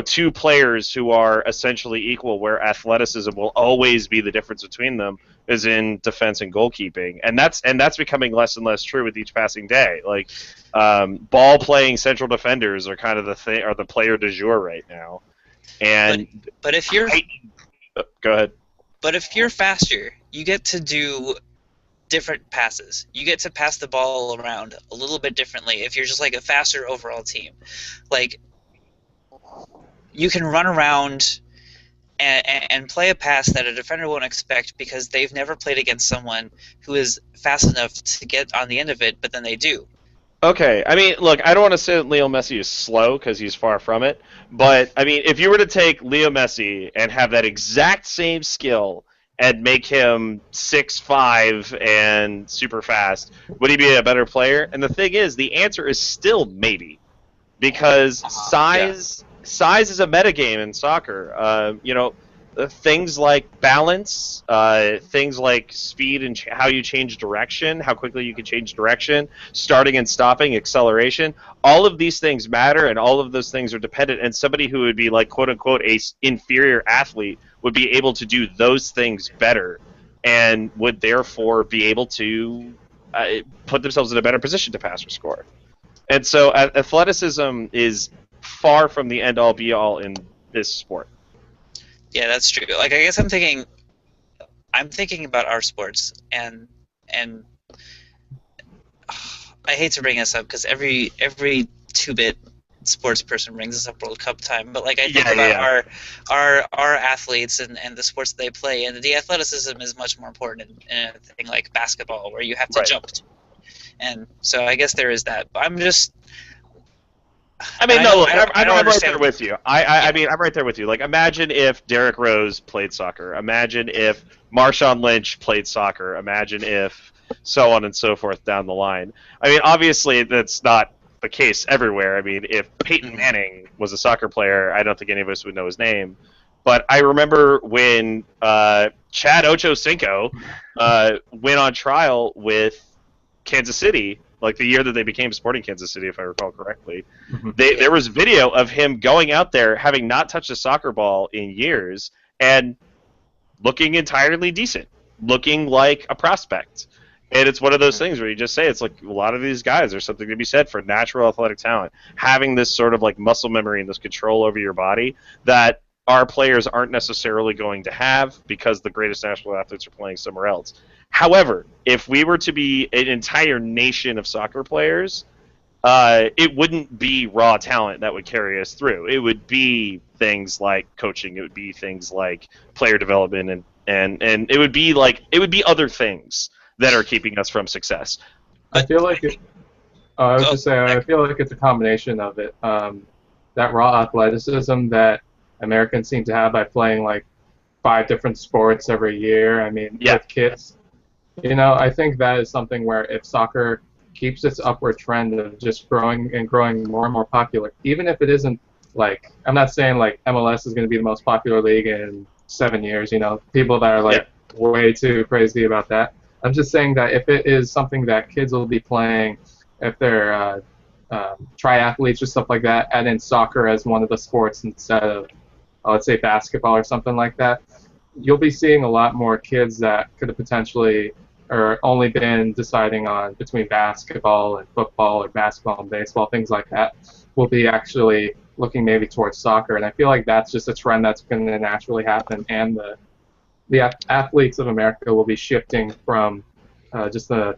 two players who are essentially equal, where athleticism will always be the difference between them, is in defense and goalkeeping, and that's becoming less and less true with each passing day. Ball playing central defenders are kind of the player du jour right now. And but if you're go ahead. But if you're faster, you get to do different passes. You get to pass the ball around a little bit differently if you're just a faster overall team. You can run around and play a pass that a defender won't expect because they've never played against someone who is fast enough to get on the end of it, but then they do. Okay, I mean, look, I don't want to say that Leo Messi is slow because he's far from it, but I mean, if you were to take Leo Messi and have that exact same skill and make him 6'5" and super fast, would he be a better player? And the thing is, the answer is still maybe, because size is a metagame in soccer. Things like balance, things like speed and how you change direction, how quickly you can change direction, starting and stopping, acceleration. All of these things matter, and all of those things are dependent. And somebody who would be like quote unquote a inferior athlete would be able to do those things better, and would therefore be able to put themselves in a better position to pass or score. And so athleticism is far from the end all be all in this sport. Yeah, that's true. Like, I guess I'm thinking about our sports, and I hate to bring this up because every 2-bit sports person brings this up World Cup time, but like I think about our athletes and the sports that they play, and the athleticism is much more important in a thing like basketball where you have to jump. And so I guess there is that. But I'm just. I mean, no, look, I'm right there with you. I mean, I'm right there with you. Like, imagine if Derrick Rose played soccer. Imagine if Marshawn Lynch played soccer. Imagine if so on and so forth down the line. I mean, obviously, that's not the case everywhere. I mean, if Peyton Manning was a soccer player, I don't think any of us would know his name. But I remember when Chad Ochocinco went on trial with Kansas City, like the year that they became Sporting Kansas City, if I recall correctly. There was video of him going out there, having not touched a soccer ball in years, and looking entirely decent, looking like a prospect. And it's one of those things where you just say, it's like a lot of these guys, there's something to be said for natural athletic talent. Having this sort of like muscle memory and this control over your body that our players aren't necessarily going to have because the greatest national athletes are playing somewhere else. However, if we were to be an entire nation of soccer players, it wouldn't be raw talent that would carry us through. It would be things like coaching. It would be things like player development, and it would be other things that are keeping us from success. I feel like I feel like it's a combination of it. That raw athleticism that Americans seem to have by playing like 5 different sports every year. I mean, with kids. I think that is something where if soccer keeps its upward trend of just growing and growing more and more popular, even if it isn't like, I'm not saying like MLS is going to be the most popular league in 7 years, people that are like way too crazy about that. I'm just saying that if it is something that kids will be playing, if they're triathletes or stuff like that, add in soccer as one of the sports instead of, let's say, basketball or something like that, you'll be seeing a lot more kids that could have potentially or only been deciding on between basketball and football or basketball and baseball, things like that, will be actually looking maybe towards soccer. And I feel like that's just a trend that's going to naturally happen, and the athletes of America will be shifting from just the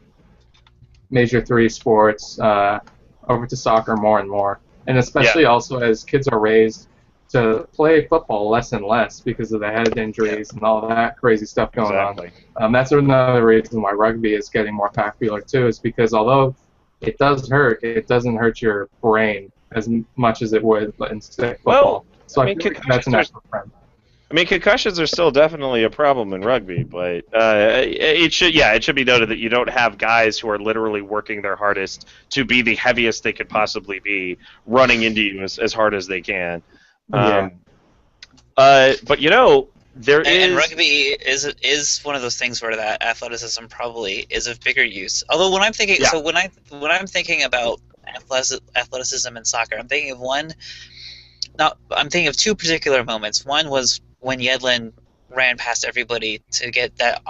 major 3 sports over to soccer more and more. And especially also as kids are raised to play football less and less because of the head injuries and all that crazy stuff going on. That's another reason why rugby is getting more popular too, is because although it does hurt, it doesn't hurt your brain as much as it would in football. Well, so I think that's an actual trend. I mean, concussions are still definitely a problem in rugby, but it should be noted that you don't have guys who are literally working their hardest to be the heaviest they could possibly be, running into you as hard as they can. But there is. And rugby is one of those things where that athleticism probably is of bigger use. Although when I'm thinking, so when I'm thinking about athleticism in soccer, I'm thinking of I'm thinking of 2 particular moments. One was when Yedlin ran past everybody to get that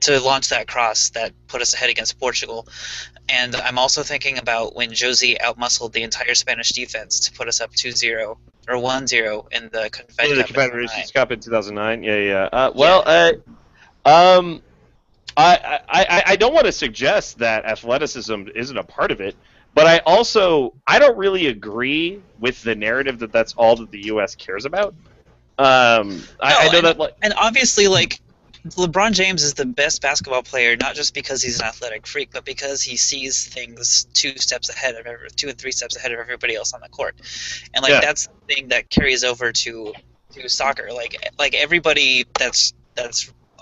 to launch that cross that put us ahead against Portugal. And I'm also thinking about when Josie outmuscled the entire Spanish defense to put us up 2-0 or 1-0 in the Confederations Cup in 2009. I don't want to suggest that athleticism isn't a part of it, but I don't really agree with the narrative that that's all that the U.S. cares about. I know that, and obviously, like, LeBron James is the best basketball player, not just because he's an athletic freak, but because he sees things 2 and 3 steps ahead of everybody else on the court, and like Yeah. that's the thing that carries over to soccer. Like everybody that's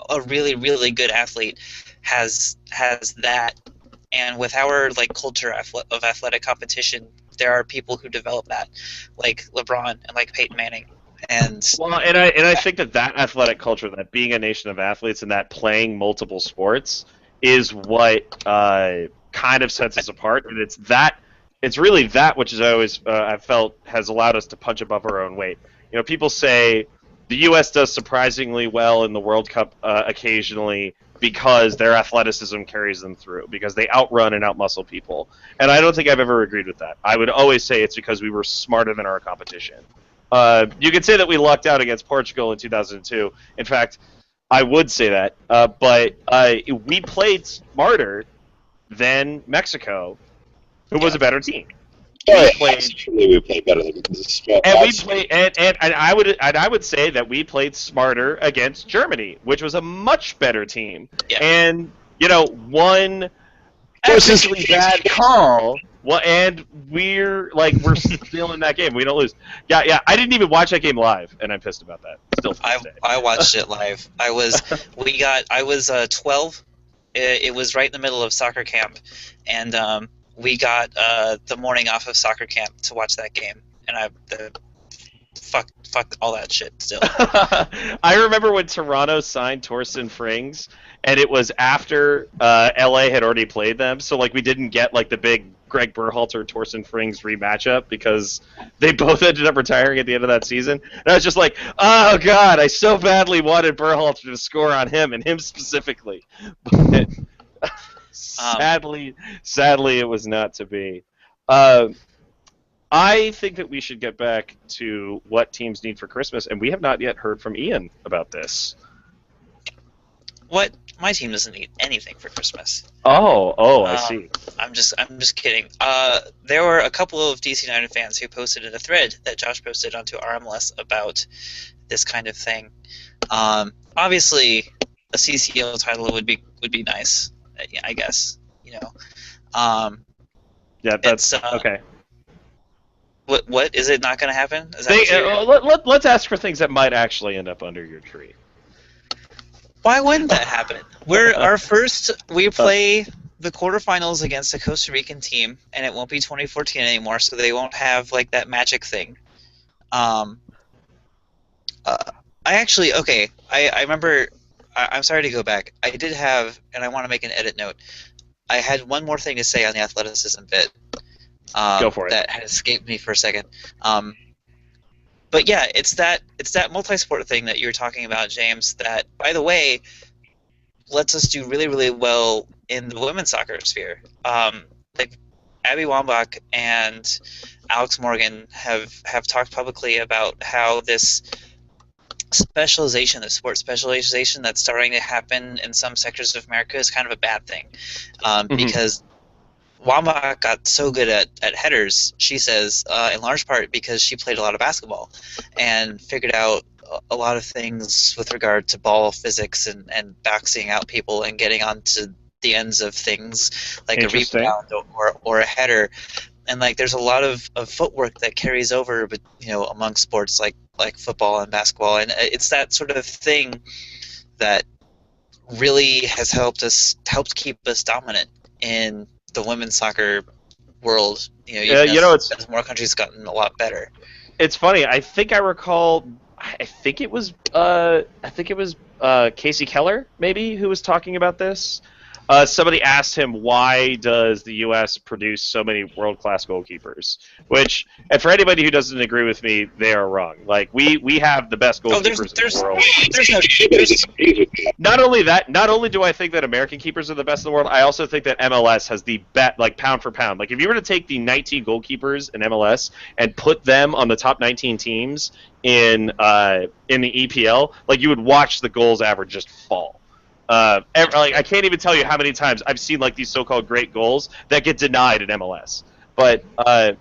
a really really good athlete has that, and with our like culture of athletic competition, there are people who develop that, like LeBron and like Peyton Manning, and Well, and I think that athletic culture, that being a nation of athletes, and that playing multiple sports, is what kind of sets us apart. And it's really that which is always I've felt has allowed us to punch above our own weight. You know, people say the U.S. does surprisingly well in the World Cup occasionally because their athleticism carries them through, because they outrun and outmuscle people. And I don't think I've ever agreed with that. I would always say it's because we were smarter than our competition. You could say that we lucked out against Portugal in 2002. In fact, I would say that. But we played smarter than Mexico, who was a better team. Oh, yeah, played- absolutely, we played better than the And we played, and I would say that we played smarter against Germany, which was a much better team. Yeah. And one ethically bad call. Well, and we're still in that game. We don't lose. Yeah. I didn't even watch that game live, and I'm pissed about that. Still to this day. I watched it live. I was 12. It was right in the middle of soccer camp, and we got the morning off of soccer camp to watch that game, and fuck all that shit still. I remember when Toronto signed Torsten Frings, and it was after LA had already played them, so like we didn't get like the big Greg Berhalter Torsten Frings rematchup because they both ended up retiring at the end of that season. And I was just like, oh god, I so badly wanted Berhalter to score on him, and him specifically. But sadly, it was not to be. I think that we should get back to what teams need for Christmas, and we have not yet heard from Ian about this. What? My team doesn't need anything for Christmas. Oh, I see. I'm just kidding. There were a couple of DC United fans who posted in a thread that Josh posted onto RMLS about this kind of thing. Obviously, a CCL title would be nice. I guess Yeah, that's it's, okay. What is it not going to happen? Is that Let's ask for things that might actually end up under your tree. Why wouldn't that happen? We play the quarterfinals against a Costa Rican team, and it won't be 2014 anymore, so they won't have like that magic thing. I remember. I'm sorry to go back. I did have, and I want to make an edit note. I had one more thing to say on the athleticism bit. Go for it. That had escaped me for a second. But yeah, it's that multi-sport thing that you're talking about, James, that, by the way, lets us do really, really well in the women's soccer sphere. Like Abby Wambach and Alex Morgan have talked publicly about how this specialization, the sport specialization that's starting to happen in some sectors of America is kind of a bad thing. Because Wambach got so good at headers, she says, in large part because she played a lot of basketball and figured out a lot of things with regard to ball physics and boxing out people and getting onto the ends of things like a rebound or a header. And like there's a lot of footwork that carries over, but among sports like football and basketball, and it's that sort of thing that really has helped keep us dominant in the women's soccer world, as more countries gotten a lot better. It's funny. I think I recall. I think it was Casey Keller, maybe, who was talking about this. Somebody asked him, why does the U.S. produce so many world-class goalkeepers? Which, and for anybody who doesn't agree with me, they are wrong. Like, we have the best goalkeepers in the world. Not only do I think that American keepers are the best in the world, I also think that MLS has the best, like, pound for pound. Like, if you were to take the 19 goalkeepers in MLS and put them on the top 19 teams in the EPL, like, you would watch the goals average just fall. I can't even tell you how many times I've seen like these so-called great goals that get denied in MLS. But no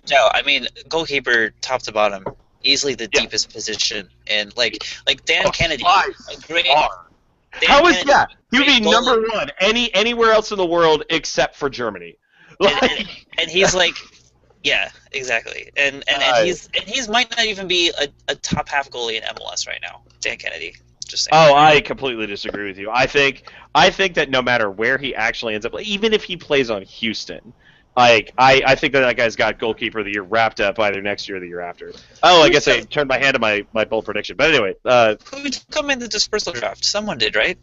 doubt. I mean, goalkeeper top to bottom, easily the Yeah. deepest position, and like Dan Kennedy, by a great. far. Dan How is Kennedy, that? He would be great goalie. number one anywhere else in the world except for Germany. And he's like, yeah, exactly, and he's might not even be a top half goalie in MLS right now. Dan Kennedy, just saying. Oh, I completely disagree with you. I think that no matter where he actually ends up, even if he plays on Houston, I think that guy's got goalkeeper of the year wrapped up either next year or the year after. Oh, I guess I turned my hand to my bold prediction. But anyway, who took him in the dispersal draft? Someone did, right?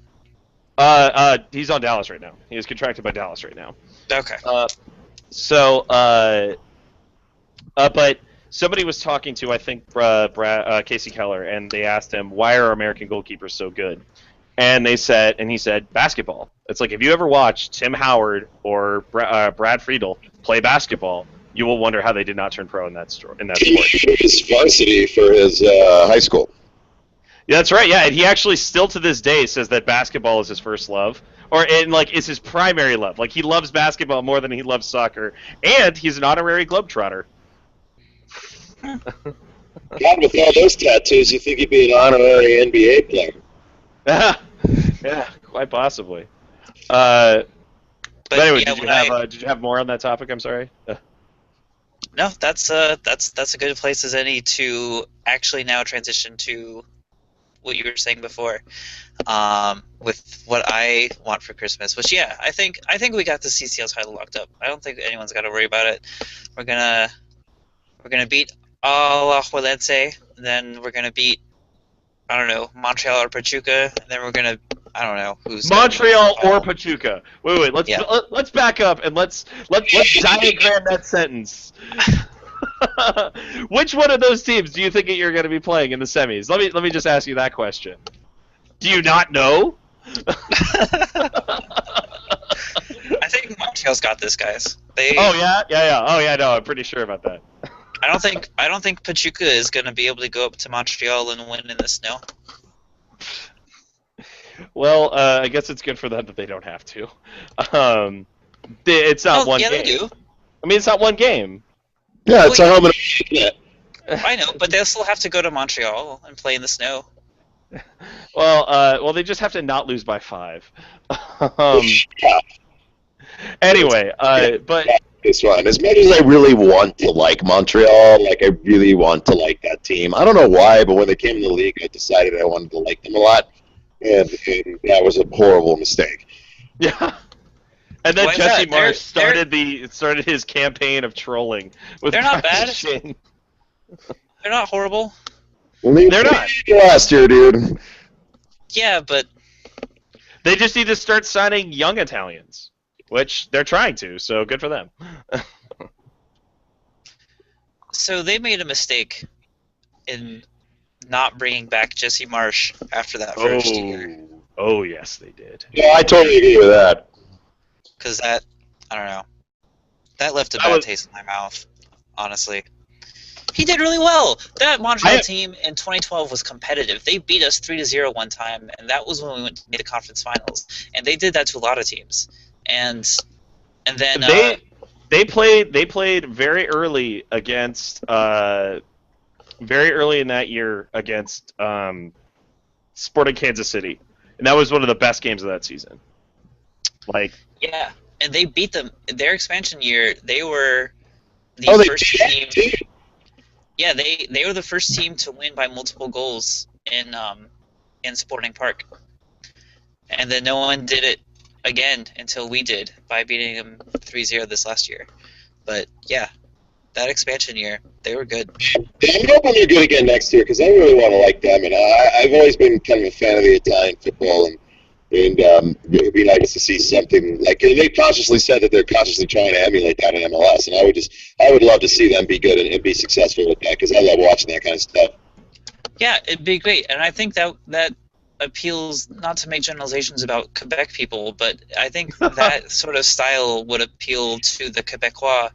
he's on Dallas right now. He is contracted by Dallas right now. Okay. But somebody was talking to, I think, Casey Keller, and they asked him, why are American goalkeepers so good? And he said, basketball. It's like, if you ever watch Tim Howard or Brad Friedel play basketball, you will wonder how they did not turn pro in that sport. His varsity for his high school. Yeah, that's right. Yeah, and he actually still to this day says that basketball is his first love, it's his primary love. Like, he loves basketball more than he loves soccer, and he's an honorary globetrotter. God, with all those tattoos, you think he'd be an honorary NBA player? Yeah, quite possibly. But anyway, yeah, did you have more on that topic? I'm sorry. No, that's a good place as any to actually now transition to what you were saying before, with what I want for Christmas. Which, yeah, I think we got the CCL title locked up. I don't think anyone's got to worry about it. We're gonna beat Alajuelense, and then we're gonna beat, I don't know, Montreal or Pachuca, and then we're gonna, I don't know who's Montreal or Pachuca. Wait. Let's back up and let's diagram that sentence. Which one of those teams do you think you're going to be playing in the semis? Let me just ask you that question. Do you not know? I think Montreal's got this, guys. Oh yeah. Oh yeah. No, I'm pretty sure about that. I don't think Pachuca is going to be able to go up to Montreal and win in the snow. Well, I guess it's good for them that they don't have to. It's not one game. Yeah, they do. I mean, it's not one game. Yeah, it's a home and away. I know, but they'll still have to go to Montreal and play in the snow. Well, they just have to not lose by 5. Anyway, but this one, as much as I really want to like Montreal, like I really want to like that team. I don't know why, but when they came in the league, I decided I wanted to like them a lot, and that was a horrible mistake. Yeah. And then Jesse Marsh started his campaign of trolling with. They're not bad. They're not horrible. They're not. Last year, dude. Yeah, but they just need to start signing young Italians, which they're trying to. So good for them. So they made a mistake in not bringing back Jesse Marsh after that first year. Oh yes, they did. Yeah, I totally agree with that. Because that, I don't know, that left a bad taste in my mouth, honestly. He did really well. That Montreal team in 2012 was competitive. They beat us 3-0 one time, and that was when we went to the conference finals. And they did that to a lot of teams. And then they played very early against very early in that year against Sporting Kansas City, and that was one of the best games of that season. Yeah, and they beat them. Their expansion year, they were the first team. Yeah, they were the first team to win by multiple goals in Sporting Park. And then no one did it again until we did by beating them 3-0 this last year. But yeah, that expansion year, they were good. I'm hoping they're good again next year because I really want to like them. And I've always been kind of a fan of the Italian football, and it would be nice to see something like they consciously said that they're consciously trying to emulate that in MLS, and I would love to see them be good and be successful with that because I love watching that kind of stuff. Yeah, it'd be great, and I think that appeals, not to make generalizations about Quebec people, but I think that sort of style would appeal to the Quebecois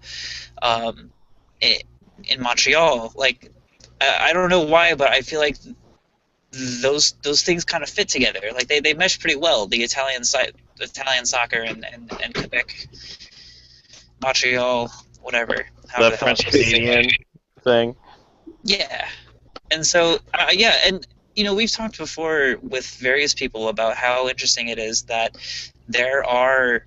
in Montreal. Like, I don't know why, but I feel like those things kind of fit together. Like they mesh pretty well. The Italian soccer and Quebec, Montreal, whatever. The French Canadian thing. Yeah, And so, yeah, and we've talked before with various people about how interesting it is that there are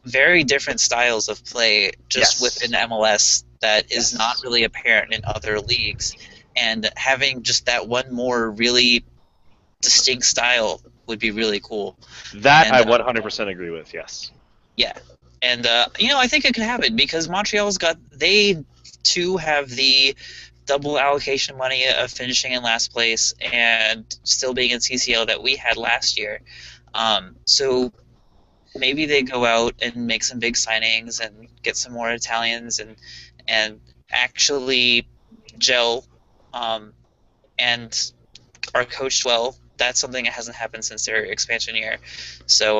very different styles of play just Yes. within MLS that is Yes. not really apparent in other leagues. And having just that one more really distinct style would be really cool. That And I 100% agree with. Yes. yeah, and I think it could happen because they too have the double allocation money of finishing in last place and still being in CCL that we had last year. So maybe they go out and make some big signings and get some more Italians and actually gel and are coached well. That's something that hasn't happened since their expansion year. So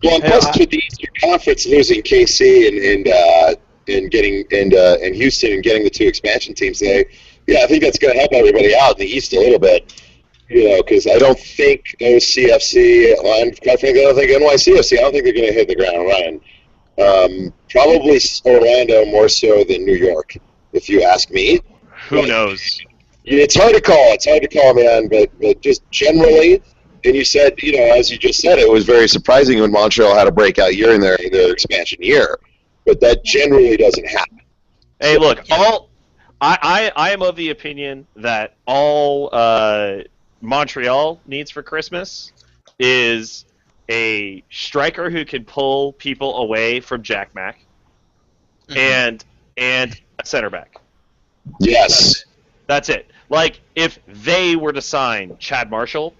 Well, and plus with the Eastern Conference losing KC and Houston and getting the two expansion teams, I think that's going to help everybody out in the East a little bit. Because I don't think OCFC, and quite frankly, I don't think NYCFC, I don't think they're going to hit the ground running. Probably Orlando more so than New York, if you ask me. Who knows? It's hard to call. It's hard to call, man. But just generally, and you said, as you just said, it was very surprising when Montreal had a breakout year in their expansion year. But that generally doesn't happen. Hey, look, I am of the opinion that all Montreal needs for Christmas is a striker who can pull people away from Jack Mack, and a center back. Yes. That's it. Like, if they were to sign Chad Marshall,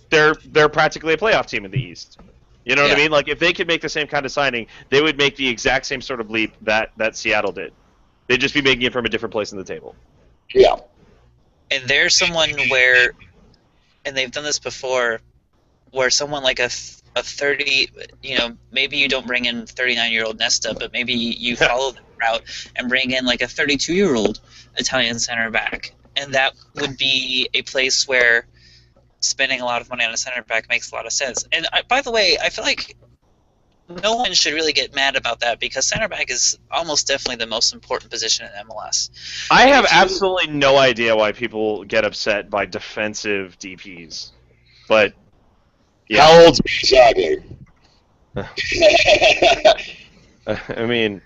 they're practically a playoff team in the East. You know what I mean? Like, if they could make the same kind of signing, they would make the exact same sort of leap that Seattle did. They'd just be making it from a different place in the table. Yeah. And there's someone where, and they've done this before, where someone like a 30, maybe you don't bring in 39-year-old Nesta, but maybe you follow the route and bring in like a 32-year-old Italian center back. And that would be a place where spending a lot of money on a center back makes a lot of sense. And by the way, I feel like no one should really get mad about that because center back is almost definitely the most important position in MLS. I have absolutely no idea why people get upset by defensive DPs. But yeah. How old's Bizagli? I mean,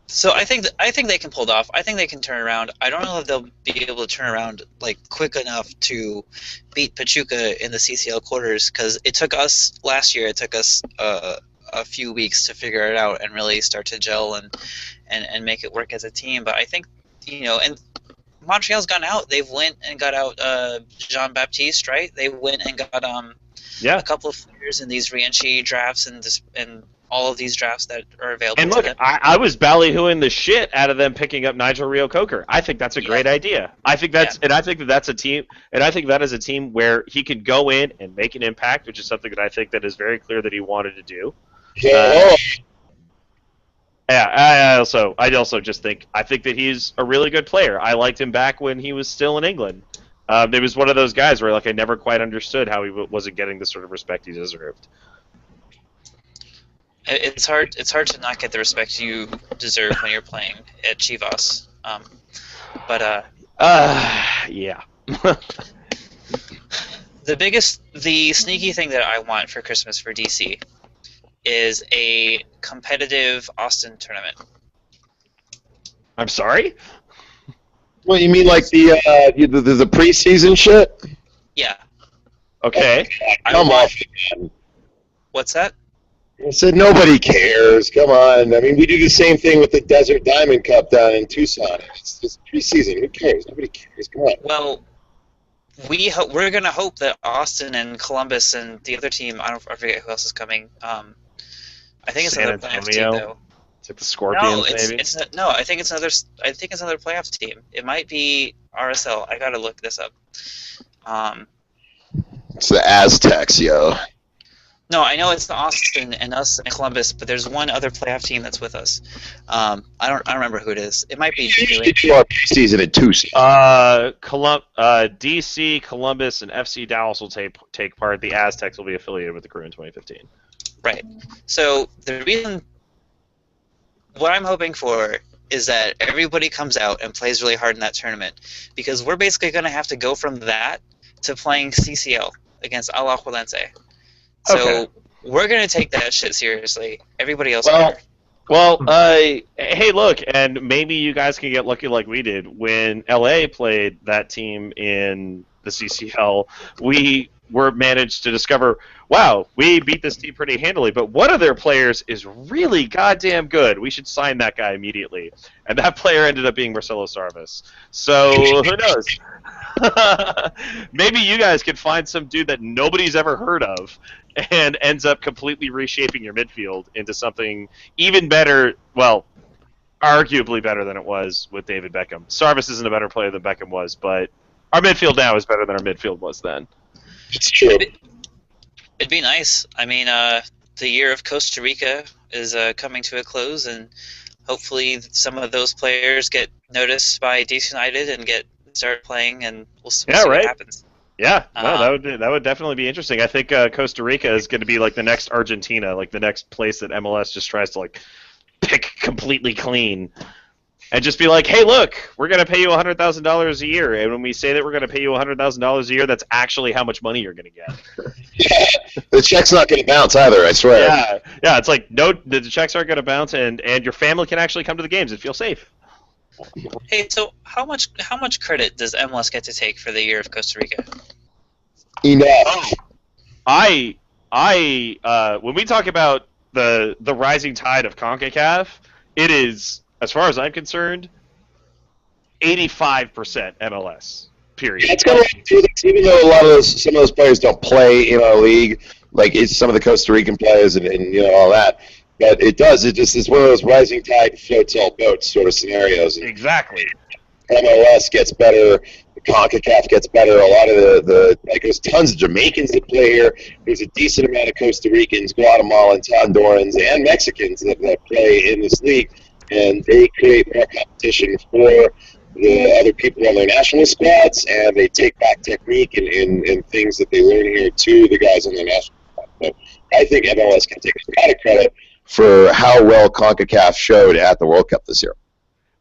so I think they can pull it off. I think they can turn around. I don't know if they'll be able to turn around like quick enough to beat Pachuca in the CCL quarters because it took us last year. It took us a few weeks to figure it out and really start to gel and make it work as a team. But I think and Montreal's gone out. They've went and got out Jean Baptiste, right? They went and got a couple of players in these re-entry drafts and all of these drafts that are available. And look, I was ballyhooing the shit out of them picking up Nigel Reo-Coker. I think that's a great idea. I think that's a team, and I think that is a team where he could go in and make an impact, which is something that I think that is very clear that he wanted to do. I also just think that he's a really good player. I liked him back when he was still in England. It was one of those guys where I never quite understood how he wasn't getting the sort of respect he deserved. It's hard to not get the respect you deserve when you're playing at Chivas. Yeah. The sneaky thing that I want for Christmas for DC is a competitive Austin tournament. I'm sorry? What, you mean like the preseason shit? Yeah. Okay. Come on. What's that? I said nobody cares. Come on. I mean, we do the same thing with the Desert Diamond Cup down in Tucson. It's just preseason. Who cares? Nobody cares. Come on. Well, we're gonna hope that Austin and Columbus and the other team. I forget who else is coming. I think it's another playoff team though. It's like the Scorpions, maybe. I think it's another playoff team. It might be RSL. I gotta look this up. It's the Aztecs, yo. No, I know it's the Austin and us and Columbus, but there's one other playoff team that's with us. I don't remember who it is. It might be. Our preseason at Tucson. DC, Columbus, and FC Dallas will take part. The Aztecs will be affiliated with the Crew in 2015. Right. So the reason, what I'm hoping for is that everybody comes out and plays really hard in that tournament, because we're basically going to have to go from that to playing CCL against Alajuelense. So Okay. we're going to take that shit seriously. Everybody else Well, better. Well, hey, look, and maybe you guys can get lucky like we did. When LA played that team in the CCL, we were managed to discover, wow, we beat this team pretty handily, but one of their players is really goddamn good. We should sign that guy immediately. And that player ended up being Marcelo Sarvis. So, who knows? Maybe you guys can find some dude that nobody's ever heard of and ends up completely reshaping your midfield into something even better, well, arguably better than it was with David Beckham. Sarvis isn't a better player than Beckham was, but our midfield now is better than our midfield was then. It's true. It'd be nice. I mean, the year of Costa Rica is coming to a close, and hopefully some of those players get noticed by DC United and start playing, and we'll see what happens. Yeah, no, that would definitely be interesting. I think Costa Rica is going to be like the next Argentina, like the next place that MLS just tries to like pick completely clean, and just be like, hey, look, we're going to pay you $100,000 a year, and when we say that we're going to pay you $100,000 a year, that's actually how much money you're going to get. Yeah, the check's not going to bounce either, I swear. Yeah, it's like no, the checks aren't going to bounce, and your family can actually come to the games and feel safe. Hey, so how much credit does MLS get to take for the year of Costa Rica? Enough. When we talk about the rising tide of CONCACAF, it is, as far as I'm concerned, 85% MLS. Period. It's going to do this, even though some of those players don't play in our league, like it's some of the Costa Rican players and all that. But it does. It's one of those rising tide floats all boats sort of scenarios. Exactly. MLS gets better. The CONCACAF gets better. A lot of like there's tons of Jamaicans that play here. There's a decent amount of Costa Ricans, Guatemalans, Hondurans, and Mexicans that play in this league, and they create more competition for the other people on their national squads, and they take back technique and things that they learn here to the guys on their national squad. So I think MLS can take a lot of credit for how well CONCACAF showed at the World Cup this year.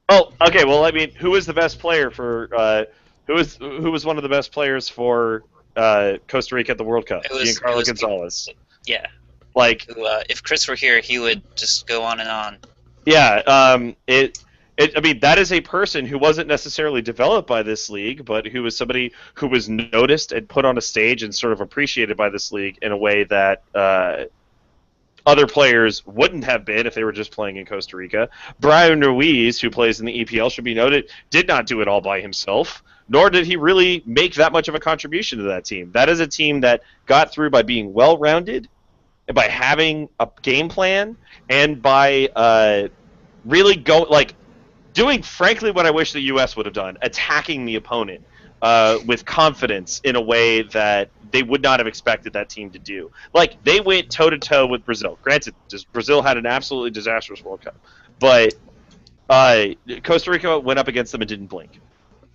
Oh, okay. Well, I mean, who was the best player for? Who was one of the best players for Costa Rica at the World Cup? Giancarlo Gonzalez. Yeah. Like, if Chris were here, he would just go on and on. Yeah. I mean, that is a person who wasn't necessarily developed by this league, but who was somebody who was noticed and put on a stage and sort of appreciated by this league in a way that other players wouldn't have been if they were just playing in Costa Rica. Brian Ruiz, who plays in the EPL, should be noted, did not do it all by himself, nor did he really make that much of a contribution to that team. That is a team that got through by being well-rounded, by having a game plan, and by really doing, frankly, what I wish the U.S. would have done, attacking the opponent with confidence in a way that they would not have expected that team to do. Like, they went toe-to-toe with Brazil. Granted, Brazil had an absolutely disastrous World Cup. But Costa Rica went up against them and didn't blink.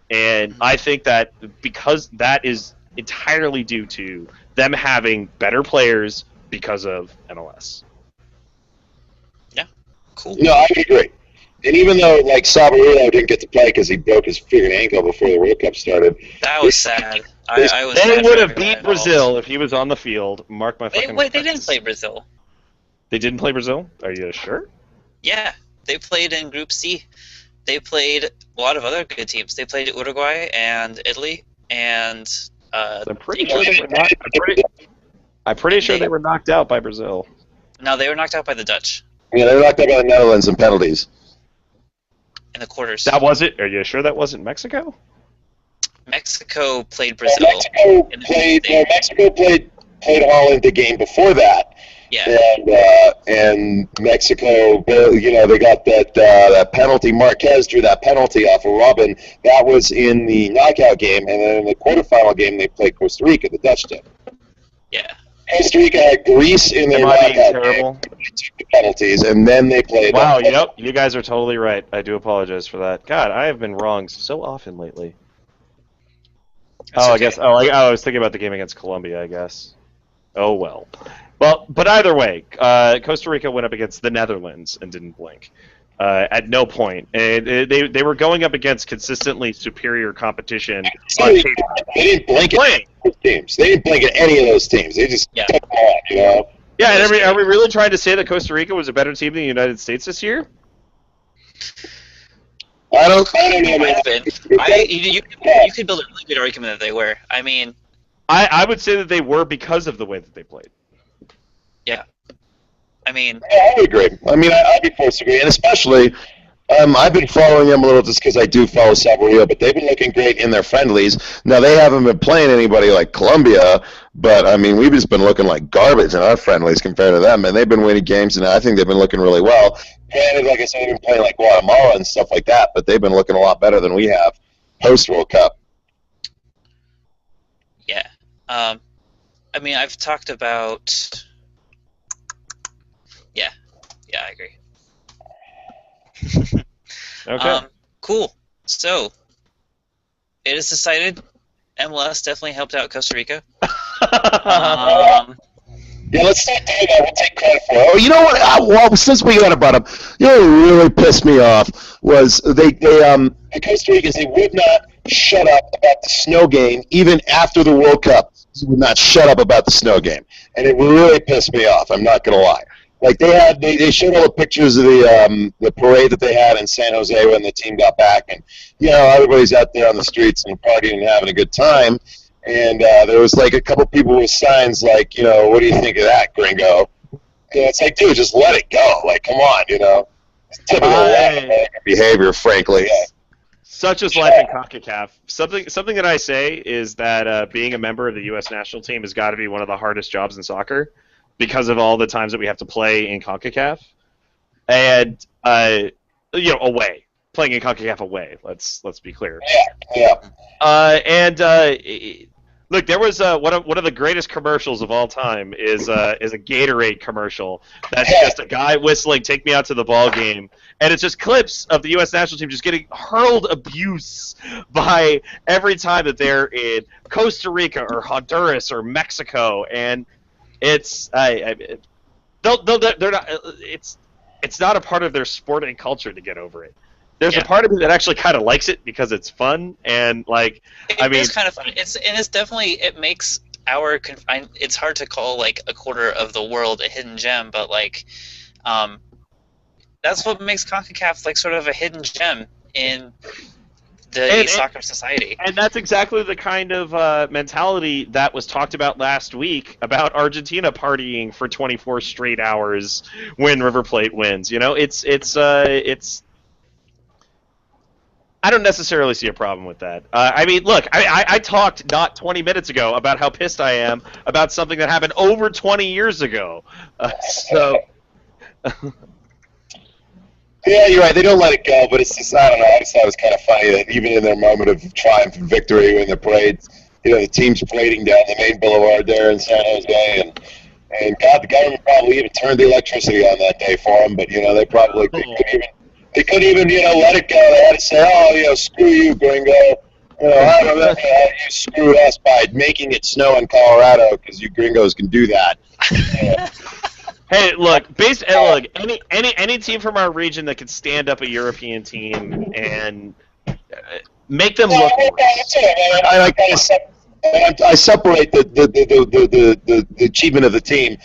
And I think that because that is entirely due to them having better players because of MLS. Yeah, cool. No, I agree. And even though, like, Sabarino didn't get to play because he broke his freaking ankle before the World Cup started. That was sad. They would have beat Brazil if he was on the field. Mark my fucking Wait, they didn't play Brazil. They didn't play Brazil? Are you sure? Yeah, they played in Group C. They played a lot of other good teams. They played Uruguay and Italy and I'm pretty sure they were not. I'm pretty sure they were knocked out by Brazil. No, they were knocked out by the Dutch. Yeah, they were knocked out by the Netherlands in penalties. In the quarters. That was it? Are you sure that wasn't Mexico? Mexico played Brazil. Mexico played Holland the game before that. Yeah. And Mexico, they got that penalty. Marquez drew that penalty off of Robin. That was in the knockout game, and then in the quarterfinal game they played Costa Rica, the Dutch did. Yeah. Costa Rica had Greece in their knockout game. They took the penalties, and then they played. Wow, yep, you guys are totally right. I do apologize for that. God, I have been wrong so often lately. I guess. I was thinking about the game against Colombia, I guess. Oh, well. Well, but either way, Costa Rica went up against the Netherlands and didn't blink. At no point. And they were going up against consistently superior competition. They didn't blink at those teams. They didn't blink at any of those teams. They just took them on, you know? Yeah, and are we really trying to say that Costa Rica was a better team than the United States this year? I don't know. You could build a really good argument that they were. I mean, I would say that they were because of the way that they played. Yeah. I mean, I would agree. I mean, I'd be forced to agree, and especially, I've been following them a little just because I do follow Salvadoria, but they've been looking great in their friendlies. Now, they haven't been playing anybody like Colombia, but, I mean, we've just been looking like garbage in our friendlies compared to them, and they've been winning games, and I think they've been looking really well. Granted, like I said, they've been playing like Guatemala and stuff like that, but they've been looking a lot better than we have post-World Cup. Yeah. I mean, I've talked about... Yeah, I agree. Okay. Cool. So, it is decided MLS definitely helped out Costa Rica. Yeah, let's start doing that. We'll take credit for it. Oh, you know what? Well, since we got about them, you know what really pissed me off was the Costa Ricans, they would not shut up about the snow game even after the World Cup. They would not shut up about the snow game, and it really pissed me off. I'm not gonna lie. Like they showed all the pictures of the parade that they had in San Jose when the team got back, and you know everybody's out there on the streets and partying and having a good time. And there was like a couple people with signs like, you know, what do you think of that, gringo? And it's like, dude, just let it go. Like, come on, you know. It's typical behavior, frankly. Such is life in CONCACAF. Something that I say is that being a member of the U.S. national team has got to be one of the hardest jobs in soccer because of all the times that we have to play in CONCACAF. And, you know, away. Playing in CONCACAF away, let's be clear. Yeah. Look, there was one of the greatest commercials of all time is a Gatorade commercial. That's just a guy whistling "Take me out to the ball game," and it's just clips of the U.S. national team just getting hurled abuse by every time that they're in Costa Rica or Honduras or Mexico, and it's they're not. It's not a part of their sporting culture to get over it. There's a part of me that actually kind of likes it because it's fun and like it's kind of fun. It's definitely it makes our it's hard to call like a quarter of the world a hidden gem, but like that's what makes CONCACAF like sort of a hidden gem in the soccer society. And that's exactly the kind of mentality that was talked about last week about Argentina partying for 24 straight hours when River Plate wins. You know, it's I don't necessarily see a problem with that. I mean, look, I talked not 20 minutes ago about how pissed I am about something that happened over 20 years ago. Yeah, you're right. They don't let it go, but it's just, I don't know. I just thought it was kind of funny that even in their moment of triumph and victory when the parades, you know, the team's parading down the main boulevard there in San Jose, and God, the government probably even turned the electricity on that day for them, but, you know, they couldn't even, you know, let it go. They had to say, oh, you know, screw you, gringo. You know, I don't know how you screwed us by making it snow in Colorado because you gringos can do that. Yeah. Hey, look, any team from our region that can stand up a European team and make them look worse. I separate the achievement of the team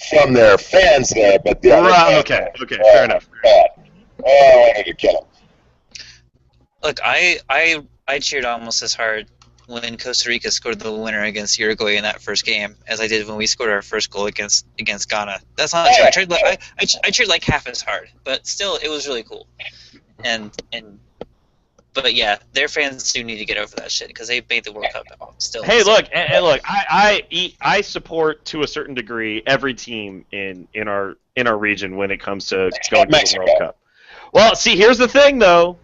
from their fans there, but okay, fair enough. Oh, I need to kill him. Look, I cheered almost as hard when Costa Rica scored the winner against Uruguay in that first game as I did when we scored our first goal against Ghana. That's not true. I cheered like half as hard, but still, it was really cool. But yeah, their fans do need to get over that shit because they made the World Cup still. Hey, look, I support to a certain degree every team in our region when it comes to going to the World Cup. Well, see, here's the thing, though.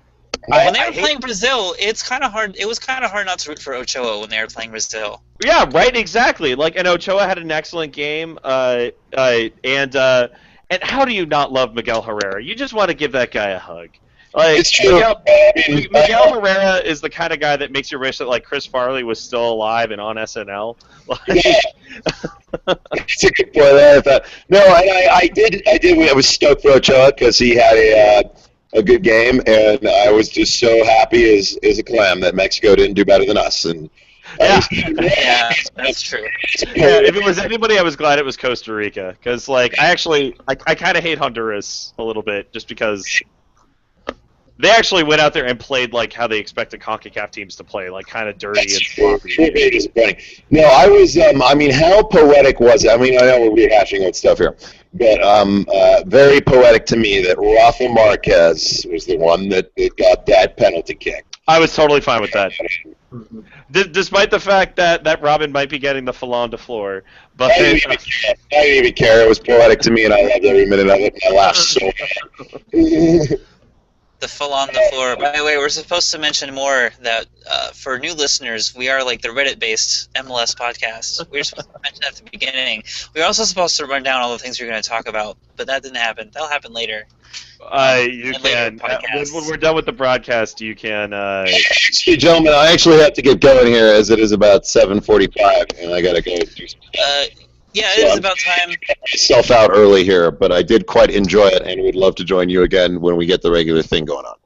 When they were playing Brazil, it's kind of hard. It was kind of hard not to root for Ochoa when they were playing Brazil. Yeah, right. Exactly. Like, and Ochoa had an excellent game. And how do you not love Miguel Herrera? You just want to give that guy a hug. Like, it's true. Miguel Herrera is the kind of guy that makes you wish that like Chris Farley was still alive and on SNL. It's a good point. I was stoked for Ochoa because he had a good game, and I was just so happy as a clam that Mexico didn't do better than us. And Yeah. Yeah, that's true. Yeah, if it was anybody, I was glad it was Costa Rica, because like I kind of hate Honduras a little bit, just because they actually went out there and played like how they expected CONCACAF teams to play, like kind of dirty and sloppy. Very disappointing. No, I was. I mean, how poetic was it? I mean, I know we're rehashing old stuff here, but very poetic to me that Rafa Marquez was the one that got that penalty kick. I was totally fine with that. Despite the fact that Robin might be getting the Fallon de Fleur, but I didn't even care. It was poetic to me, and I loved every minute of it. I laughed so hard. The full on the floor. By the way, we're supposed to mention more that for new listeners, we are like the Reddit-based MLS podcast. We were supposed to mention that at the beginning. We were also supposed to run down all the things we were going to talk about, but that didn't happen. That'll happen later. You can. When we're done with the broadcast, you can. Actually, gentlemen, I actually have to get going here as it is about 7:45, and I got to go do some stuff. Yeah, it is about time. Myself out early here, but I did quite enjoy it, and would love to join you again when we get the regular thing going on.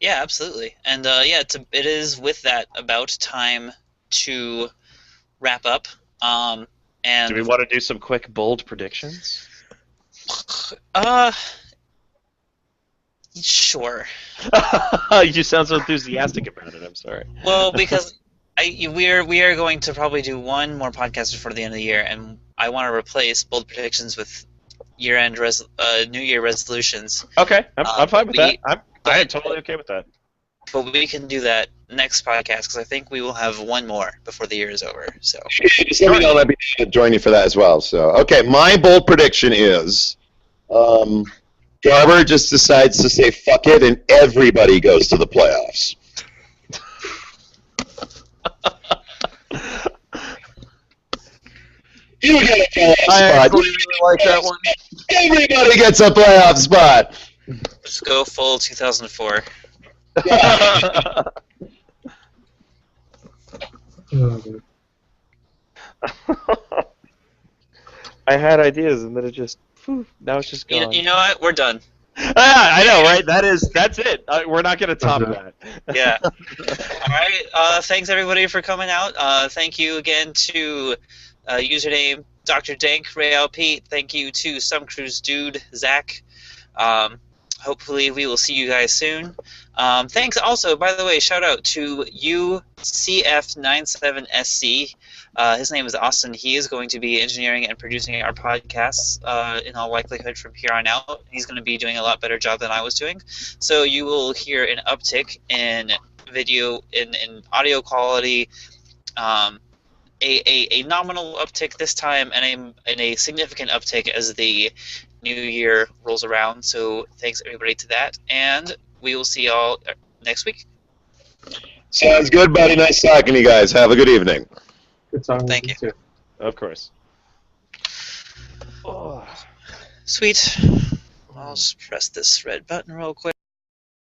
Yeah, absolutely. And yeah, it is with that about time to wrap up. And do we want to do some quick, bold predictions? Sure. You sound so enthusiastic about it. I'm sorry. Well, because we are going to probably do one more podcast before the end of the year, and I want to replace bold predictions with year-end New Year resolutions. Okay, I'm fine with that. I am totally okay with that. But we can do that next podcast because I think we will have one more before the year is over. So just let me know. Let me join you for that as well. So okay, my bold prediction is, Garber just decides to say fuck it, and everybody goes to the playoffs. You get a playoff spot. I actually really like that one. Everybody gets a playoff spot. let's go full 2004. I had ideas, and then it just now it's just gone. You know what? We're done. I know, right? That's it. We're not gonna top that. Yeah. All right. Thanks everybody for coming out. Thank you again to username Dr. Dank, Rael Pete. Thank you to Some Cruise Dude, Zach. Hopefully we will see you guys soon. Thanks also, by the way, shout out to UCF97SC. His name is Austin. He is going to be engineering and producing our podcasts in all likelihood from here on out. He's going to be doing a lot better job than I was doing. So you will hear an uptick in video, in audio quality, a nominal uptick this time, and a significant uptick as the new year rolls around. So thanks everybody to that, and we will see y'all next week. Sounds good, buddy. Nice talking to you guys. Have a good evening. Good talking Thank to you. too. Of course. Sweet. I'll just press this red button real quick.